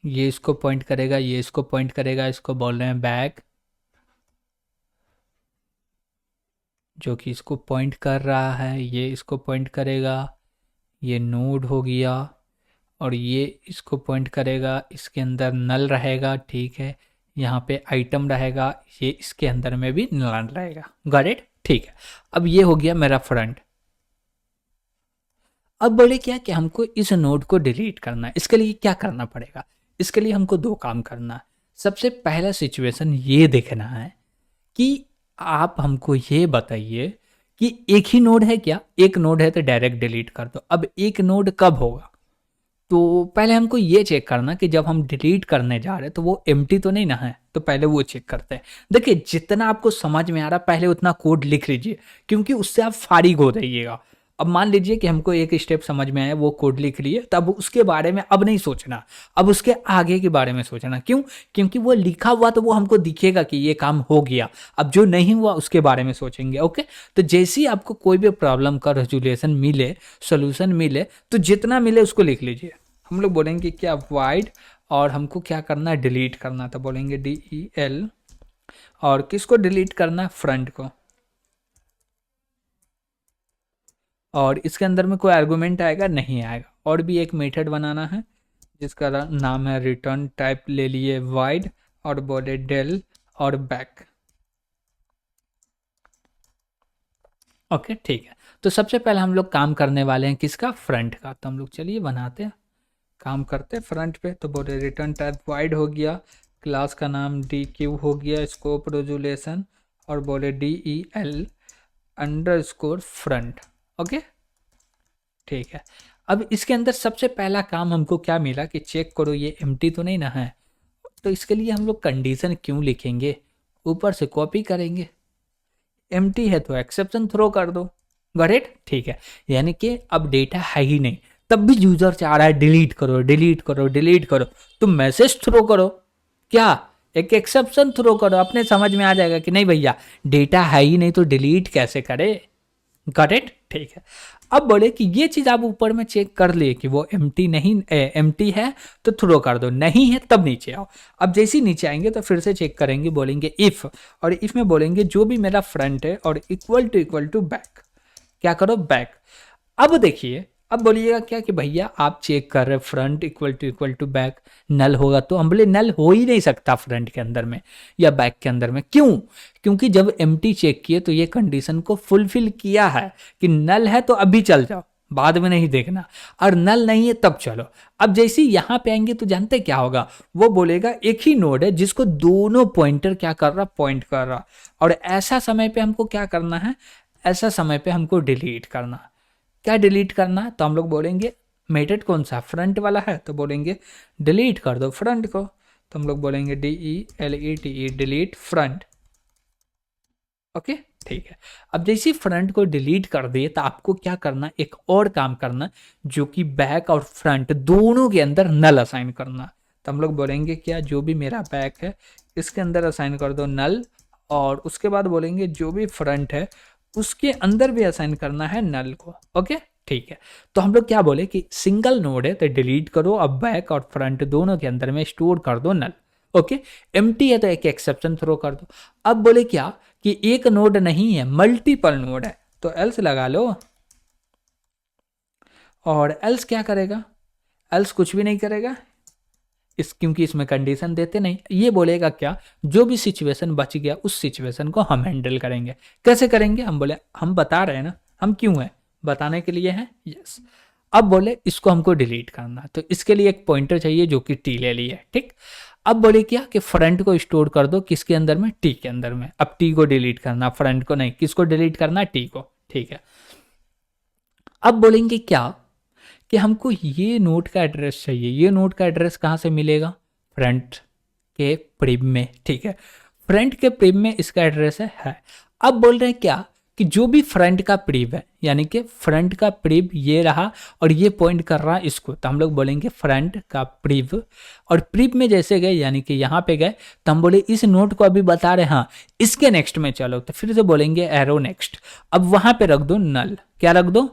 ये इसको पॉइंट करेगा, ये इसको पॉइंट करेगा, इसको बोल रहे हैं बैक। जो कि इसको पॉइंट कर रहा है, ये इसको पॉइंट करेगा, ये नोड हो गया, और ये इसको पॉइंट करेगा, इसके अंदर नल रहेगा, ठीक है, यहाँ पे आइटम रहेगा, ये इसके अंदर में भी नल रहेगा। Got it? ठीक है। अब ये हो गया मेरा फ्रंट। अब बोले क्या कि हमको इस नोड को डिलीट करना है। इसके लिए क्या करना पड़ेगा? इसके लिए हमको दो काम करना है। सबसे पहला सिचुएशन ये देखना है कि आप हमको ये बताइए कि एक ही नोड है क्या? एक नोड है तो डायरेक्ट डिलीट कर दो। अब एक नोड कब होगा? तो पहले हमको ये चेक करना कि जब हम डिलीट करने जा रहे हैं तो वो एम्प्टी तो नहीं ना है, तो पहले वो चेक करते हैं। देखिए, जितना आपको समझ में आ रहा पहले उतना कोड लिख लीजिए, क्योंकि उससे आप फारिग हो जाइएगा। अब मान लीजिए कि हमको एक स्टेप समझ में आया, वो कोड लिख लिए, तब उसके बारे में अब नहीं सोचना, अब उसके आगे के बारे में सोचना। क्यों? क्योंकि वो लिखा हुआ तो वो हमको दिखेगा कि ये काम हो गया, अब जो नहीं हुआ उसके बारे में सोचेंगे। ओके, तो जैसे ही आपको कोई भी प्रॉब्लम का रेजोल्यूशन मिले, सोल्यूशन मिले, तो जितना मिले उसको लिख लीजिए। हम लोग बोलेंगे क्या? वाइड, और हमको क्या करना है? डिलीट करना। तो बोलेंगे DEL, और किसको डिलीट करना है? फ्रंट को। और इसके अंदर में कोई आर्गुमेंट आएगा? नहीं आएगा। और भी एक मेथड बनाना है जिसका नाम है रिटर्न टाइप, ले लिए वाइड, और बोले डेल और बैक। ओके, ठीक है। तो सबसे पहले हम लोग काम करने वाले हैं किसका? फ्रंट का। तो हम लोग चलिए बनाते हैं, काम करते हैं फ्रंट पे। तो बोले रिटर्न टाइप वाइड हो गया, क्लास का नाम DQ हो गया, स्कोप रेजोल्यूशन, और बोले DEL under score front. Okay, ठीक है। अब इसके अंदर सबसे पहला काम हमको क्या मिला कि चेक करो ये एम्प्टी तो नहीं ना है। तो इसके लिए हम लोग कंडीशन क्यों लिखेंगे? ऊपर से कॉपी करेंगे। एम्प्टी है तो एक्सेप्शन थ्रो कर दो। Got it? ठीक है। यानी कि अब डेटा है ही नहीं, तब भी यूजर चाह रहा है डिलीट करो, डिलीट करो, डिलीट करो, तो मैसेज थ्रो करो। क्या? एक एक्सेप्शन थ्रो करो। अपने समझ में आ जाएगा कि नहीं भैया, डेटा है ही नहीं तो डिलीट कैसे करे। Got it? ठीक है। अब बोले कि ये चीज आप ऊपर में चेक कर लिए कि वो एम्प्टी नहीं, एम्प्टी है तो थ्रो कर दो, नहीं है तब नीचे आओ। अब जैसे ही नीचे आएंगे तो फिर से चेक करेंगे, बोलेंगे इफ, और इफ में बोलेंगे जो भी मेरा फ्रंट है और इक्वल टू बैक। क्या करो? बैक। अब देखिए, अब बोलिएगा क्या कि भैया आप चेक कर रहे फ्रंट इक्वल टू बैक, नल होगा। तो हम बोले नल हो ही नहीं सकता फ्रंट के अंदर में या बैक के अंदर में। क्यों? क्योंकि जब एम्प्टी चेक किए तो ये कंडीशन को फुलफिल किया है कि नल है तो अभी चल जाओ, बाद में नहीं देखना, और नल नहीं है तब चलो। अब जैसे ही यहाँ पे आएंगे तो जानते क्या होगा? वो बोलेगा एक ही नोड है जिसको दोनों पॉइंटर क्या कर रहा? पॉइंट कर रहा। और ऐसा समय पे हमको क्या करना है? ऐसा समय पे हमको डिलीट करना। क्या डिलीट करना है? तो हम लोग बोलेंगे मेथड कौन सा? फ्रंट वाला है, तो बोलेंगे डिलीट कर दो फ्रंट को। तो हम लोग बोलेंगे DELETE, डिलीट फ्रंट। ओके, ठीक है। अब जैसे फ्रंट को डिलीट कर दिए तो आपको क्या करना? एक और काम करना, जो कि बैक और फ्रंट दोनों के अंदर नल असाइन करना। तो हम लोग बोलेंगे क्या? जो भी मेरा बैक है इसके अंदर असाइन कर दो नल, और उसके बाद बोलेंगे जो भी फ्रंट है उसके अंदर भी असाइन करना है नल को। ओके, ठीक है। तो हम लोग क्या बोले कि सिंगल नोड है तो डिलीट करो, अब बैक और फ्रंट दोनों के अंदर में स्टोर कर दो नल। ओके, एम्प्टी है तो एक एक्सेप्शन थ्रो कर दो। अब बोले क्या कि एक नोड नहीं है, मल्टीपल नोड है, तो एल्स लगा लो। और एल्स क्या करेगा? एल्स कुछ भी नहीं करेगा, क्योंकि इसमें कंडीशन देते नहीं। ये बोलेगा क्या? जो भी सिचुएशन बच गया उस सिचुएशन को हम हैंडल करेंगे। कैसे करेंगे? हम बोले हम बता रहे हैं ना, हम क्यों है बताने के लिए है। यस। अब बोले इसको हमको डिलीट करना, तो इसके लिए एक पॉइंटर चाहिए जो कि टी ले लिए। ठीक। अब बोले क्या कि फ्रंट को स्टोर कर दो किसके अंदर में? टी के अंदर में। अब टी को डिलीट करना, फ्रंट को नहीं। किसको डिलीट करना? टी को। ठीक है। अब बोलेंगे क्या कि हमको ये नोड का एड्रेस चाहिए। ये नोड का एड्रेस कहाँ से मिलेगा? फ्रंट के प्रिब में। ठीक है, फ्रंट के प्रिब में इसका एड्रेस है। अब बोल रहे हैं क्या कि जो भी फ्रंट का प्रिब है, यानी कि फ्रंट का प्रिब ये रहा और ये पॉइंट कर रहा है इसको, तो हम लोग बोलेंगे फ्रंट का प्रिब। और प्रिब में जैसे गए यानी कि यहाँ पे गए तो हम बोले इस नोड को अभी बता रहे हाँ इसके नेक्स्ट में चलो, तो फिर से बोलेंगे एरो नेक्स्ट। अब वहां पे रख दो नल। क्या रख दो?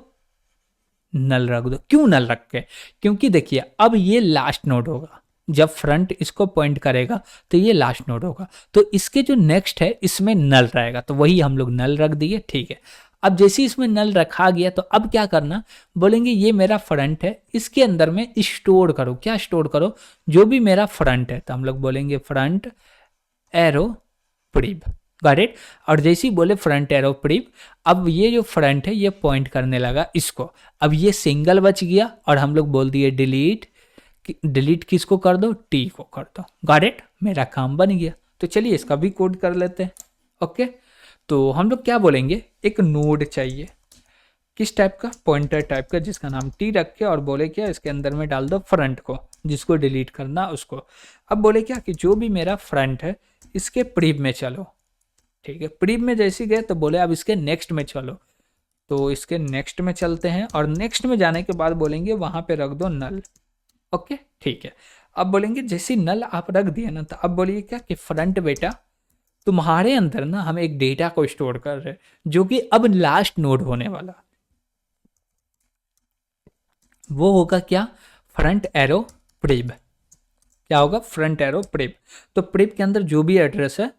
नल रख दो। क्यों नल रख के? क्योंकि देखिए अब ये लास्ट नोड होगा जब फ्रंट इसको पॉइंट करेगा तो ये लास्ट नोड होगा। तो इसके जो नेक्स्ट है इसमें नल रहेगा, तो वही हम लोग नल रख दिए, ठीक है। अब जैसे इसमें नल रखा गया तो अब क्या करना, बोलेंगे ये मेरा फ्रंट है, इसके अंदर में स्टोर करो। क्या स्टोर करो, जो भी मेरा फ्रंट है, तो हम लोग बोलेंगे front arrow prev, got it. और जैसे ही बोले फ्रंट एरो प्रीव, अब ये जो फ्रंट है ये पॉइंट करने लगा इसको। अब ये सिंगल बच गया और हम लोग बोल दिए डिलीट, डिलीट किसको कर दो, टी को कर दो, गॉट इट, मेरा काम बन गया। तो चलिए इसका भी कोड कर लेते हैं। ओके, तो हम लोग क्या बोलेंगे, एक नोड चाहिए, किस टाइप का, पॉइंटर टाइप का, जिसका नाम टी रखे और बोले क्या इसके अंदर में डाल दो फ्रंट को, जिसको डिलीट करना उसको। अब बोले क्या कि जो भी मेरा फ्रंट है इसके प्रीव में चलो, ठीक है। प्रीव में जैसे गए तो बोले अब इसके नेक्स्ट में चलो, तो इसके नेक्स्ट में चलते हैं और नेक्स्ट में जाने के बाद बोलेंगे वहां पे रख दो नल। ओके, ठीक है। अब बोलेंगे जैसे नल आप रख दिए ना, तो अब बोलिए क्या कि फ्रंट बेटा तुम्हारे अंदर ना हम एक डेटा को स्टोर कर रहे हैं जो कि अब लास्ट नोड होने वाला, वो होगा क्या, फ्रंट एरो प्रीव। क्या होगा, फ्रंट एरो प्रीव। तो प्रीव के अंदर जो भी एड्रेस है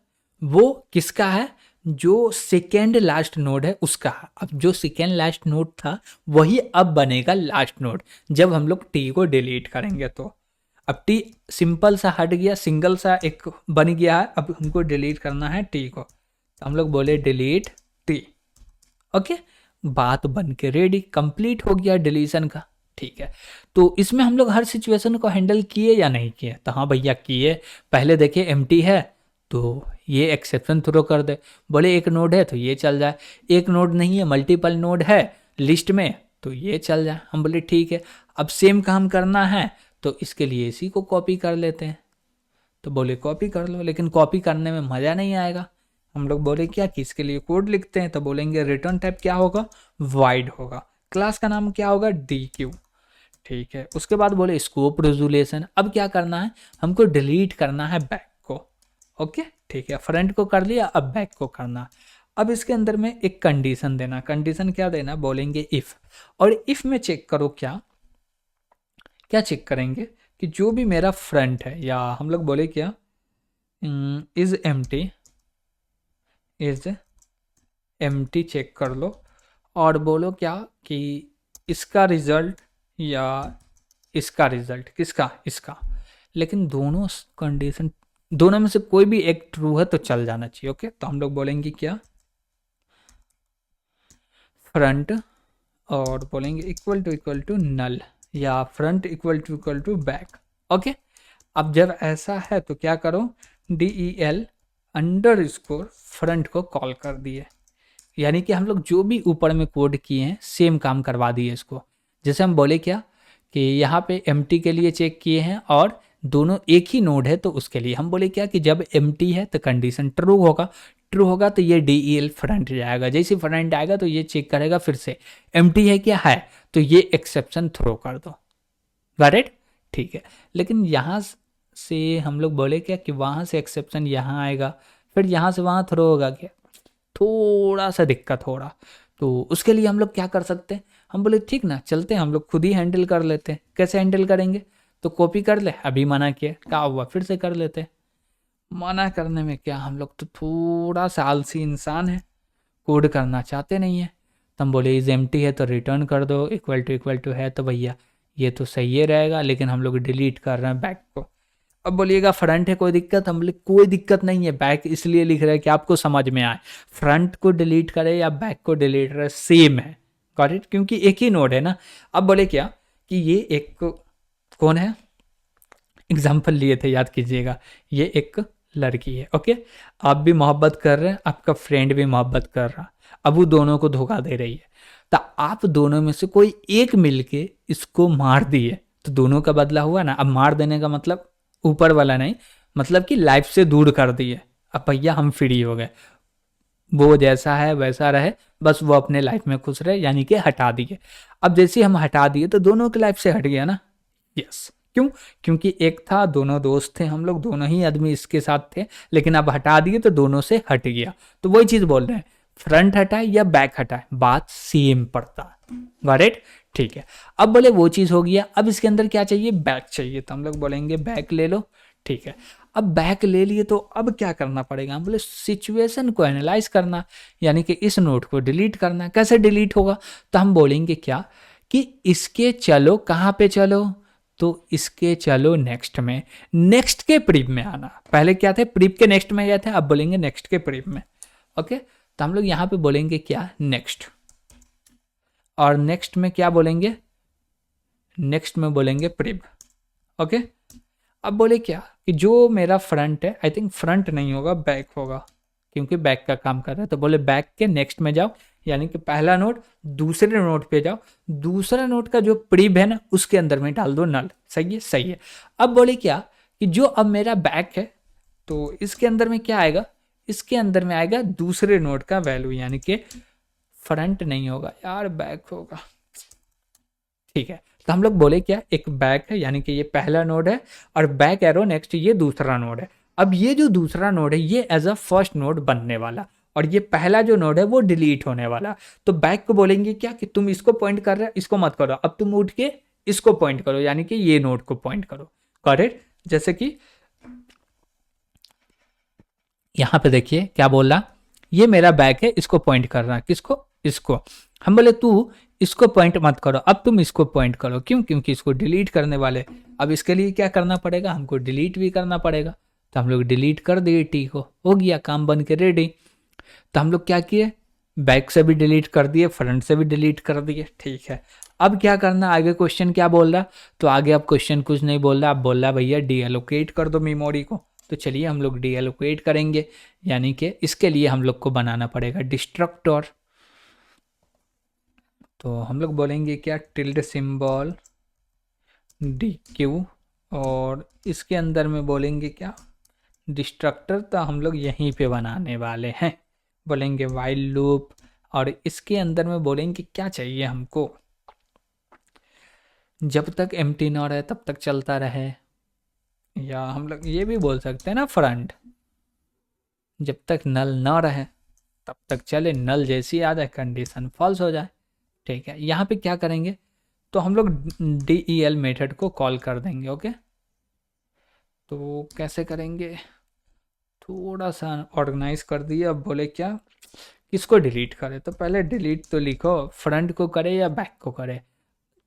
वो किसका है, जो सेकेंड लास्ट नोड है उसका है। अब जो सेकेंड लास्ट नोड था वही अब बनेगा लास्ट नोड जब हम लोग टी को डिलीट करेंगे। तो अब टी सिंपल सा हट गया, सिंगल सा एक बन गया है, अब हमको डिलीट करना है टी को, तो हम लोग बोले डिलीट टी। ओके, बात बन के रेडी, कंप्लीट हो गया डिलीशन का, ठीक है। तो इसमें हम लोग हर सिचुएशन को हैंडल किए या नहीं किए, तो हाँ भैया किए। पहले देखिए एम्प्टी है तो ये एक्सेप्शन थ्रो कर दे, बोले एक नोड है तो ये चल जाए, एक नोड नहीं है मल्टीपल नोड है लिस्ट में तो ये चल जाए। हम बोले ठीक है, अब सेम काम करना है तो इसके लिए इसी को कॉपी कर लेते हैं, तो बोले कॉपी कर लो, लेकिन कॉपी करने में मज़ा नहीं आएगा। हम लोग बोले क्या कि इसके लिए कोड लिखते हैं, तो बोलेंगे रिटर्न टाइप क्या होगा, वाइड होगा, क्लास का नाम क्या होगा, डी क्यू, ठीक है। उसके बाद बोले स्कोप रेजोल्यूशन, अब क्या करना है, हमको डिलीट करना है बैक को। ओके, ठीक है, फ्रंट को कर लिया, अब बैक को करना। अब इसके अंदर में एक कंडीशन देना, कंडीशन क्या देना, बोलेंगे इफ, और इफ में चेक करो क्या क्या चेक करेंगे कि जो भी मेरा फ्रंट है, या हम लोग बोले क्या is empty, is empty check कर लो, और बोलो क्या कि इसका रिजल्ट या इसका रिजल्ट, किसका, इसका, लेकिन दोनों कंडीशन, दोनों में से कोई भी एक ट्रू है तो चल जाना चाहिए। ओके, तो हम लोग बोलेंगे क्या, फ्रंट और बोलेंगे इक्वल टू नल, या front equal to back. Okay, अब जब ऐसा है तो क्या करो, del अंडरस्कोर फ्रंट को कॉल कर दिए, यानी कि हम लोग जो भी ऊपर में कोड किए हैं सेम काम करवा दिए इसको। जैसे हम बोले क्या कि यहाँ पे एम्प्टी के लिए चेक किए हैं और दोनों एक ही नोड है, तो उसके लिए हम बोले क्या कि जब एम्प्टी है तो कंडीशन ट्रू होगा, ट्रू होगा तो ये del फ्रंट जाएगा, जैसे फ्रंट आएगा तो ये चेक करेगा फिर से एम्प्टी है क्या है, तो ये एक्सेप्शन थ्रो कर दो, गॉट इट, ठीक है। लेकिन यहाँ से हम लोग बोले क्या कि वहाँ से एक्सेप्शन यहाँ आएगा, फिर यहाँ से वहाँ थ्रो होगा क्या, थोड़ा सा दिक्कत हो रहा। तो उसके लिए हम लोग क्या कर सकते हैं, हम बोले ठीक ना, चलते हैं हम लोग खुद ही हैंडल कर लेते हैं। कैसे हैंडल करेंगे, तो कॉपी कर ले, अभी मना किया, क्या हुआ, फिर से कर लेते हैं। मना करने में क्या, हम लोग तो थोड़ा सा आलसी इंसान है, कोड करना चाहते नहीं है। तो हम बोले इज एम्प्टी है तो रिटर्न कर दो, इक्वल टू है तो भैया ये तो सही है रहेगा, लेकिन हम लोग डिलीट कर रहे हैं बैक को। अब बोलिएगा फ्रंट है कोई दिक्कत, हम बोले कोई दिक्कत नहीं है, बैक इसलिए लिख रहे हैं कि आपको समझ में आए, फ्रंट को डिलीट करे या बैक को डिलीट करे सेम है, गॉट इट, क्योंकि एक ही नोड है ना। अब बोले क्या कि ये एक कौन है, एग्जाम्पल लिए थे याद कीजिएगा, ये एक लड़की है, ओके, आप भी मोहब्बत कर रहे हैं, आपका फ्रेंड भी मोहब्बत कर रहा, अब वो दोनों को धोखा दे रही है, तो आप दोनों में से कोई एक मिलके इसको मार दिए तो दोनों का बदला हुआ ना। अब मार देने का मतलब ऊपर वाला नहीं, मतलब कि लाइफ से दूर कर दिए, अब भैया हम फ्री हो गए, वो जैसा है वैसा रहे, बस वो अपने लाइफ में खुश रहे, यानी कि हटा दिए। अब जैसे हम हटा दिए तो दोनों की लाइफ से हट गया ना, यस, क्यों, क्योंकि एक था, दोनों दोस्त थे, हम लोग दोनों ही आदमी इसके साथ थे, लेकिन अब हटा दिए तो दोनों से हट गया। तो वही चीज़ बोल रहे हैं, फ्रंट हटाए या बैक हटाए बात सेम पड़ता है, गॉट इट। ठीक है, अब बोले वो चीज़ हो गया, अब इसके अंदर क्या चाहिए, बैक चाहिए, तो हम लोग बोलेंगे बैक ले लो। ठीक है, अब बैक ले लिए तो अब क्या करना पड़ेगा, हम बोले सिचुएशन को एनालाइज करना, यानी कि इस नोट को डिलीट करना। कैसे डिलीट होगा, तो हम बोलेंगे क्या कि इसके चलो कहाँ पे चलो, तो इसके चलो नेक्स्ट में, नेक्स्ट के प्रीप में आना। पहले क्या थे, प्रीप के नेक्स्ट में गए थे, अब बोलेंगे नेक्स्ट के प्रीप में। ओके, तो हम लोग यहाँ पे बोलेंगे क्या, नेक्स्ट, और नेक्स्ट में क्या बोलेंगे, नेक्स्ट में बोलेंगे प्रीप। ओके, अब बोले क्या कि जो मेरा फ्रंट है, आई थिंक फ्रंट नहीं होगा, बैक होगा, क्योंकि बैक का काम कर रहा है, तो बोले बैक के नेक्स्ट में जाओ, यानी कि पहला नोट दूसरे नोट पे जाओ, दूसरा नोट का जो प्रीब है ना उसके अंदर में डाल दो नल। सही है, सही है। अब बोले क्या कि जो अब मेरा बैक है, तो इसके अंदर में क्या आएगा, इसके अंदर में आएगा दूसरे नोट का वैल्यू, यानी कि फ्रंट नहीं होगा यार, बैक होगा। ठीक है, तो हम लोग बोले क्या, एक बैक है, यानी कि ये पहला नोड है, और बैक एरो नेक्स्ट ये दूसरा नोड है। अब ये जो दूसरा नोड है ये एज अ फर्स्ट नोड बनने वाला, और ये पहला जो नोड है वो डिलीट होने वाला। तो बैक को बोलेंगे क्या कि तुम इसको पॉइंट कर रहे हो, इसको मत करो, अब तुम उठ के इसको पॉइंट करो, यानी कि ये नोड को पॉइंट करो। करेक्ट, जैसे कि यहाँ पे देखिए क्या बोल रहा, ये मेरा बैक है, इसको पॉइंट कर रहा है, किसको, इसको। हम बोले तू इसको पॉइंट मत करो, अब तुम इसको पॉइंट करो, क्यों, क्योंकि इसको डिलीट करने वाले। अब इसके लिए क्या करना पड़ेगा, हमको डिलीट भी करना पड़ेगा, तो हम लोग डिलीट कर दिए टी को, हो गया काम बन के रेडी। तो हम लोग क्या किए, बैक से भी डिलीट कर दिए, फ्रंट से भी डिलीट कर दिए। ठीक है, अब क्या करना, आगे क्वेश्चन क्या बोल रहा, तो आगे अब क्वेश्चन कुछ नहीं बोल रहा, अब बोल रहा भैया डी एलोकेट कर दो मेमोरी को। तो चलिए हम लोग डी एलोकेट करेंगे, यानी कि इसके लिए हम लोग को बनाना पड़ेगा डिस्ट्रक्टर। तो हम लोग बोलेंगे क्या, टिल्ड सिंबल डी क्यू, और इसके अंदर में बोलेंगे क्या, डिस्ट्रक्टर। तो हम लोग यहीं पे बनाने वाले हैं, बोलेंगे वाइल लूप, और इसके अंदर में बोलेंगे क्या चाहिए हमको, जब तक एम्प्टी ना रहे तब तक चलता रहे, या हम लोग ये भी बोल सकते हैं ना फ्रंट, जब तक नल ना रहे तब तक चले, नल जैसी आ जाए कंडीशन फॉल्स हो जाए। ठीक है, यहाँ पे क्या करेंगे, तो हम लोग DEL मेथड को कॉल कर देंगे। ओके, तो कैसे करेंगे, थोड़ा सा ऑर्गेनाइज कर दिए। अब बोले क्या, किसको डिलीट करे, तो पहले डिलीट तो लिखो, फ्रंट को करे या बैक को करे,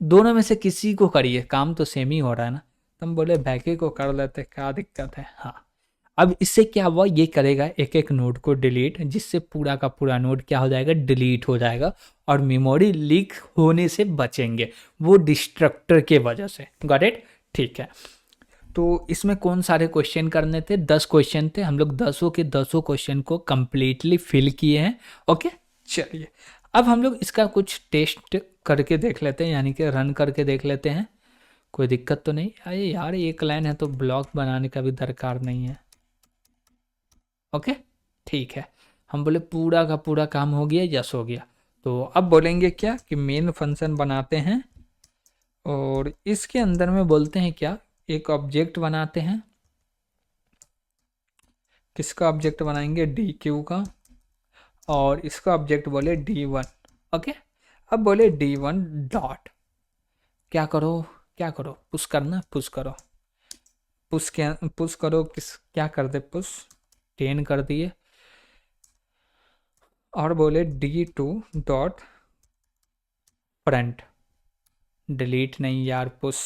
दोनों में से किसी को करिए, काम तो सेम ही हो रहा है ना। तो हम बोले बैक को कर लेते, क्या दिक्कत है। हाँ, अब इससे क्या हुआ, ये करेगा एक एक नोड को डिलीट, जिससे पूरा का पूरा नोड क्या हो जाएगा, डिलीट हो जाएगा, और मेमोरी लीक होने से बचेंगे, वो डिस्ट्रक्टर के वजह से। Got it. ठीक है, तो इसमें कौन सारे क्वेश्चन करने थे, 10 क्वेश्चन थे, हम लोग 10 के 10 क्वेश्चन को कंप्लीटली फिल किए हैं। ओके, चलिए अब हम लोग इसका कुछ टेस्ट करके देख लेते हैं, यानी कि रन करके देख लेते हैं, कोई दिक्कत तो नहीं। अरे यार एक लाइन है तो ब्लॉक बनाने का भी दरकार नहीं है। ओके, ठीक है, हम बोले पूरा का पूरा काम हो गया, यस हो गया। तो अब बोलेंगे क्या कि मेन फंक्शन बनाते हैं, और इसके अंदर में बोलते हैं क्या, एक ऑब्जेक्ट बनाते हैं, किसका ऑब्जेक्ट बनाएंगे, डी क्यू का, और इसका ऑब्जेक्ट बोले D1। ओके, अब बोले D1 डॉट, क्या करो, क्या करो, पुश करना, पुश करो, पुश क्या, पुश करो, किस क्या कर दे, पुश 10 कर दिए, और बोले D2 डॉट फ्रंट, डिलीट नहीं यार, पुश,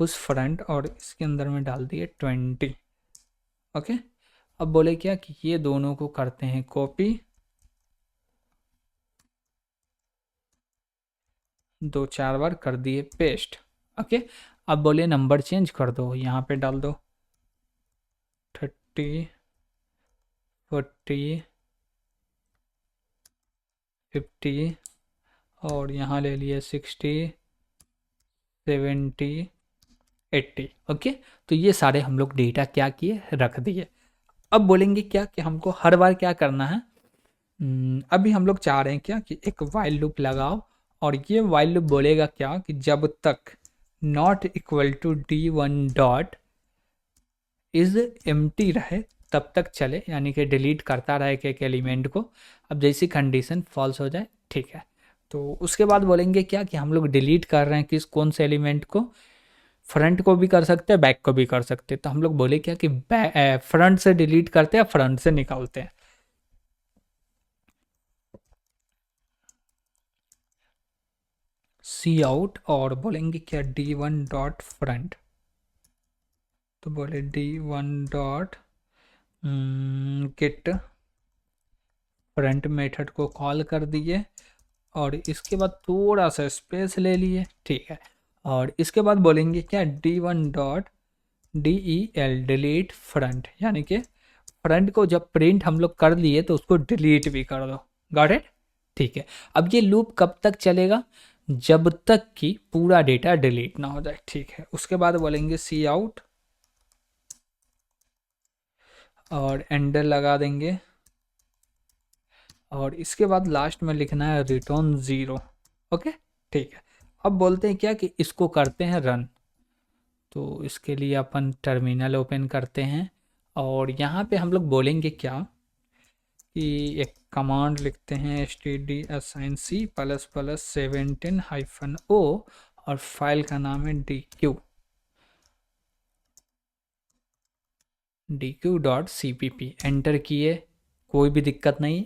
पुश फ्रंट, और इसके अंदर में डाल दिए 20। ओके, अब बोले क्या कि ये दोनों को करते हैं कॉपी, 2-4 बार कर दिए पेस्ट। ओके, अब बोले नंबर चेंज कर दो, यहाँ पे डाल दो 30, 40, 50, और यहाँ ले लिए 60, 70, 80। ओके, तो ये सारे हम लोग डेटा क्या किए, रख दिए। अब बोलेंगे क्या कि हमको हर बार क्या करना है, अभी हम लोग चाह रहे हैं क्या कि एक वाइल लूप लगाओ, और ये वाइल लूप बोलेगा क्या कि जब तक not equal to D1 dot is empty रहे तब तक चले, यानी कि डिलीट करता रहे एक एक एलिमेंट को। अब जैसी कंडीशन फॉल्स हो जाए ठीक है। तो उसके बाद बोलेंगे क्या कि हम लोग डिलीट कर रहे हैं किस कौन से एलिमेंट को, फ्रंट को भी कर सकते हैं बैक को भी कर सकते हैं। तो हम लोग बोले क्या कि फ्रंट से डिलीट करते हैं, फ्रंट से निकालते हैं। सी आउट और बोलेंगे क्या d1 डॉट फ्रंट। तो बोले d1 dot gate front method को कॉल कर दिए और इसके बाद थोड़ा सा स्पेस ले लिए, ठीक है। और इसके बाद बोलेंगे क्या d1 dot del delete front, यानी कि फ्रंट को जब प्रिंट हम लोग कर लिए तो उसको डिलीट भी कर दो। गॉट इट, ठीक है। अब ये लूप कब तक चलेगा, जब तक कि पूरा डेटा डिलीट ना हो जाए, ठीक है। उसके बाद बोलेंगे सी आउट और एंडर लगा देंगे और इसके बाद लास्ट में लिखना है रिटर्न 0। ओके, ठीक है। अब बोलते हैं क्या कि इसको करते हैं रन। तो इसके लिए अपन टर्मिनल ओपन करते हैं और यहाँ पे हम लोग बोलेंगे क्या कि एक कमांड लिखते हैं stdassign ++ 17-o और फाइल का नाम है dq.cpp। एंटर किए, कोई भी दिक्कत नहीं,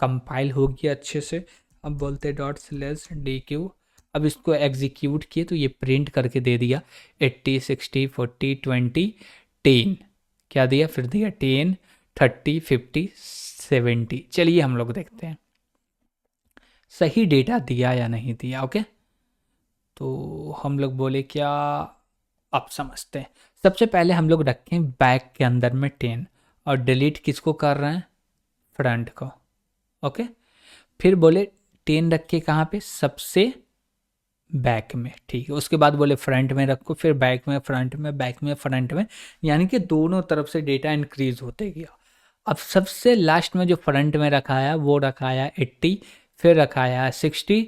कंपाइल हो गया अच्छे से। अब बोलते ./dq। अब इसको एग्जीक्यूट किए तो ये प्रिंट करके दे दिया 80 60 40 20 10। क्या दिया, फिर दिया 10 30 50 70। चलिए हम लोग देखते हैं सही डेटा दिया या नहीं दिया। ओके, तो हम लोग बोले क्या, अब समझते हैं। सबसे पहले हम लोग रखें बैक के अंदर में 10 और डिलीट किसको कर रहे हैं, फ्रंट को। ओके, फिर बोले 10 रखे कहाँ पे, सबसे बैक में, ठीक है। उसके बाद बोले फ्रंट में रखो, फिर बैक में, फ्रंट में, बैक में, फ्रंट में, यानी कि दोनों तरफ से डेटा इंक्रीज होते गया। अब सबसे लास्ट में जो फ्रंट में रखाया वो रखाया 80, फिर रखाया है 60,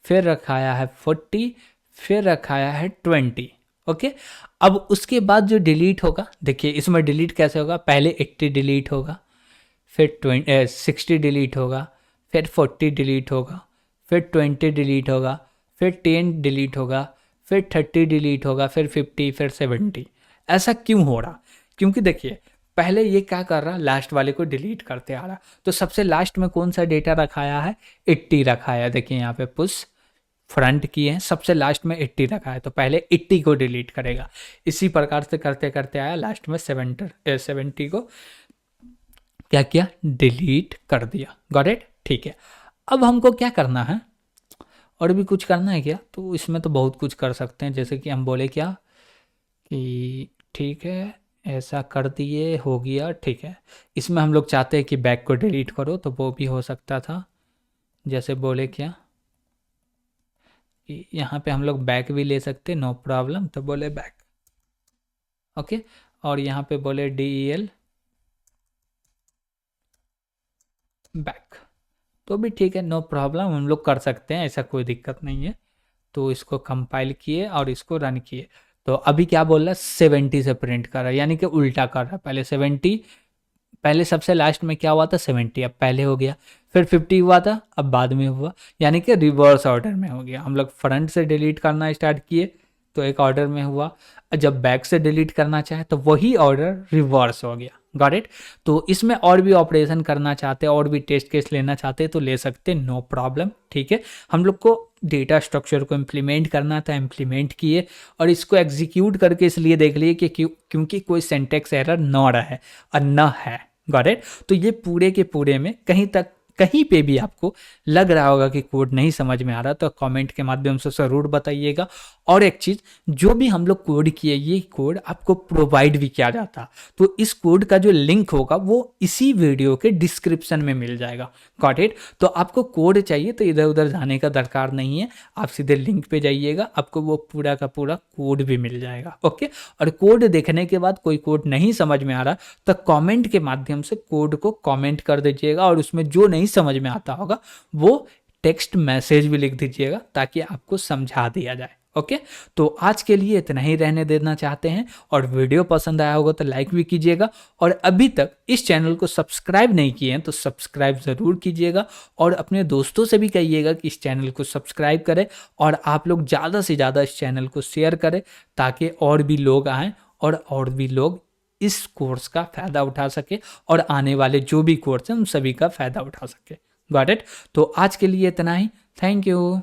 फिर रखाया है 40, फिर रखाया है 20। ओके, अब उसके बाद जो डिलीट होगा, देखिए इसमें डिलीट कैसे होगा, पहले 80 डिलीट होगा, फिर 60 डिलीट होगा, फिर 40 डिलीट होगा, फिर 20 डिलीट होगा, फिर 10 डिलीट होगा, फिर 30 डिलीट होगा, फिर 50, फिर 70। ऐसा क्यों हो रहा, क्योंकि देखिए पहले ये क्या कर रहा, लास्ट वाले को डिलीट करते आ रहा। तो सबसे लास्ट में कौन सा डेटा रखाया है, 80 रखाया है। देखिए यहाँ पे पुश फ्रंट किए हैं, सबसे लास्ट में 80 रखा है, तो पहले 80 को डिलीट करेगा। इसी प्रकार से करते करते आया, लास्ट में 70 को क्या किया, डिलीट कर दिया। गॉट इट, ठीक है। अब हमको क्या करना है, और भी कुछ करना है क्या, तो इसमें तो बहुत कुछ कर सकते हैं। जैसे कि हम बोले क्या कि ठीक है ऐसा कर दिए, हो गया, ठीक है। इसमें हम लोग चाहते हैं कि बैक को डिलीट करो, तो वो भी हो सकता था। जैसे बोले क्या कि यहाँ पे हम लोग बैक भी ले सकते, नो प्रॉब्लम, तो बोले बैक। ओके, और यहाँ पे बोले del बैक, तो भी ठीक है, नो प्रॉब्लम, हम लोग कर सकते हैं, ऐसा कोई दिक्कत नहीं है। तो इसको कंपाइल किए और इसको रन किए, तो अभी क्या बोल रहा है, 70 से प्रिंट कर रहा है, यानी कि उल्टा कर रहा है। पहले 70, पहले सबसे लास्ट में क्या हुआ था 70, अब पहले हो गया, फिर 50 हुआ था, अब बाद में हुआ, यानी कि रिवर्स ऑर्डर में हो गया। हम लोग फ्रंट से डिलीट करना स्टार्ट किए तो एक ऑर्डर में हुआ, जब बैक से डिलीट करना चाहे तो वही ऑर्डर रिवर्स हो गया। Got it. तो इसमें और भी ऑपरेशन करना चाहते हैं, और भी टेस्ट केस लेना चाहते हैं तो ले सकते, नो प्रॉब्लम, ठीक है। हम लोग को डेटा स्ट्रक्चर को इम्प्लीमेंट करना था, इम्प्लीमेंट किए और इसको एग्जीक्यूट करके इसलिए देख लिए कि क्योंकि कोई सिंटैक्स एरर न रहे और न है। Got it. तो ये पूरे के पूरे में कहीं पे भी आपको लग रहा होगा कि कोड नहीं समझ में आ रहा तो कमेंट के माध्यम से ज़रूर बताइएगा। और एक चीज़, जो भी हम लोग कोड किए ये कोड आपको प्रोवाइड भी किया जाता, तो इस कोड का जो लिंक होगा वो इसी वीडियो के डिस्क्रिप्शन में मिल जाएगा। Got it. तो आपको कोड चाहिए तो इधर उधर जाने का दरकार नहीं है, आप सीधे लिंक पे जाइएगा, आपको वो पूरा का पूरा कोड भी मिल जाएगा। ओके, और कोड देखने के बाद कोई कोड नहीं समझ में आ रहा तो कमेंट के माध्यम से कोड को कमेंट कर दीजिएगा, और उसमें जो नहीं समझ में आता होगा वो टेक्स्ट मैसेज भी लिख दीजिएगा ताकि आपको समझा दिया जाए। ओके, तो आज के लिए इतना ही रहने देना चाहते हैं, और वीडियो पसंद आया होगा तो लाइक भी कीजिएगा, और अभी तक इस चैनल को सब्सक्राइब नहीं किए हैं तो सब्सक्राइब ज़रूर कीजिएगा, और अपने दोस्तों से भी कहिएगा कि इस चैनल को सब्सक्राइब करें, और आप लोग ज़्यादा से ज़्यादा इस चैनल को शेयर करें ताकि और भी लोग आएँ और भी लोग इस कोर्स का फ़ायदा उठा सके, और आने वाले जो भी कोर्स हैं उन सभी का फ़ायदा उठा सके। Got it? तो आज के लिए इतना ही। Thank you.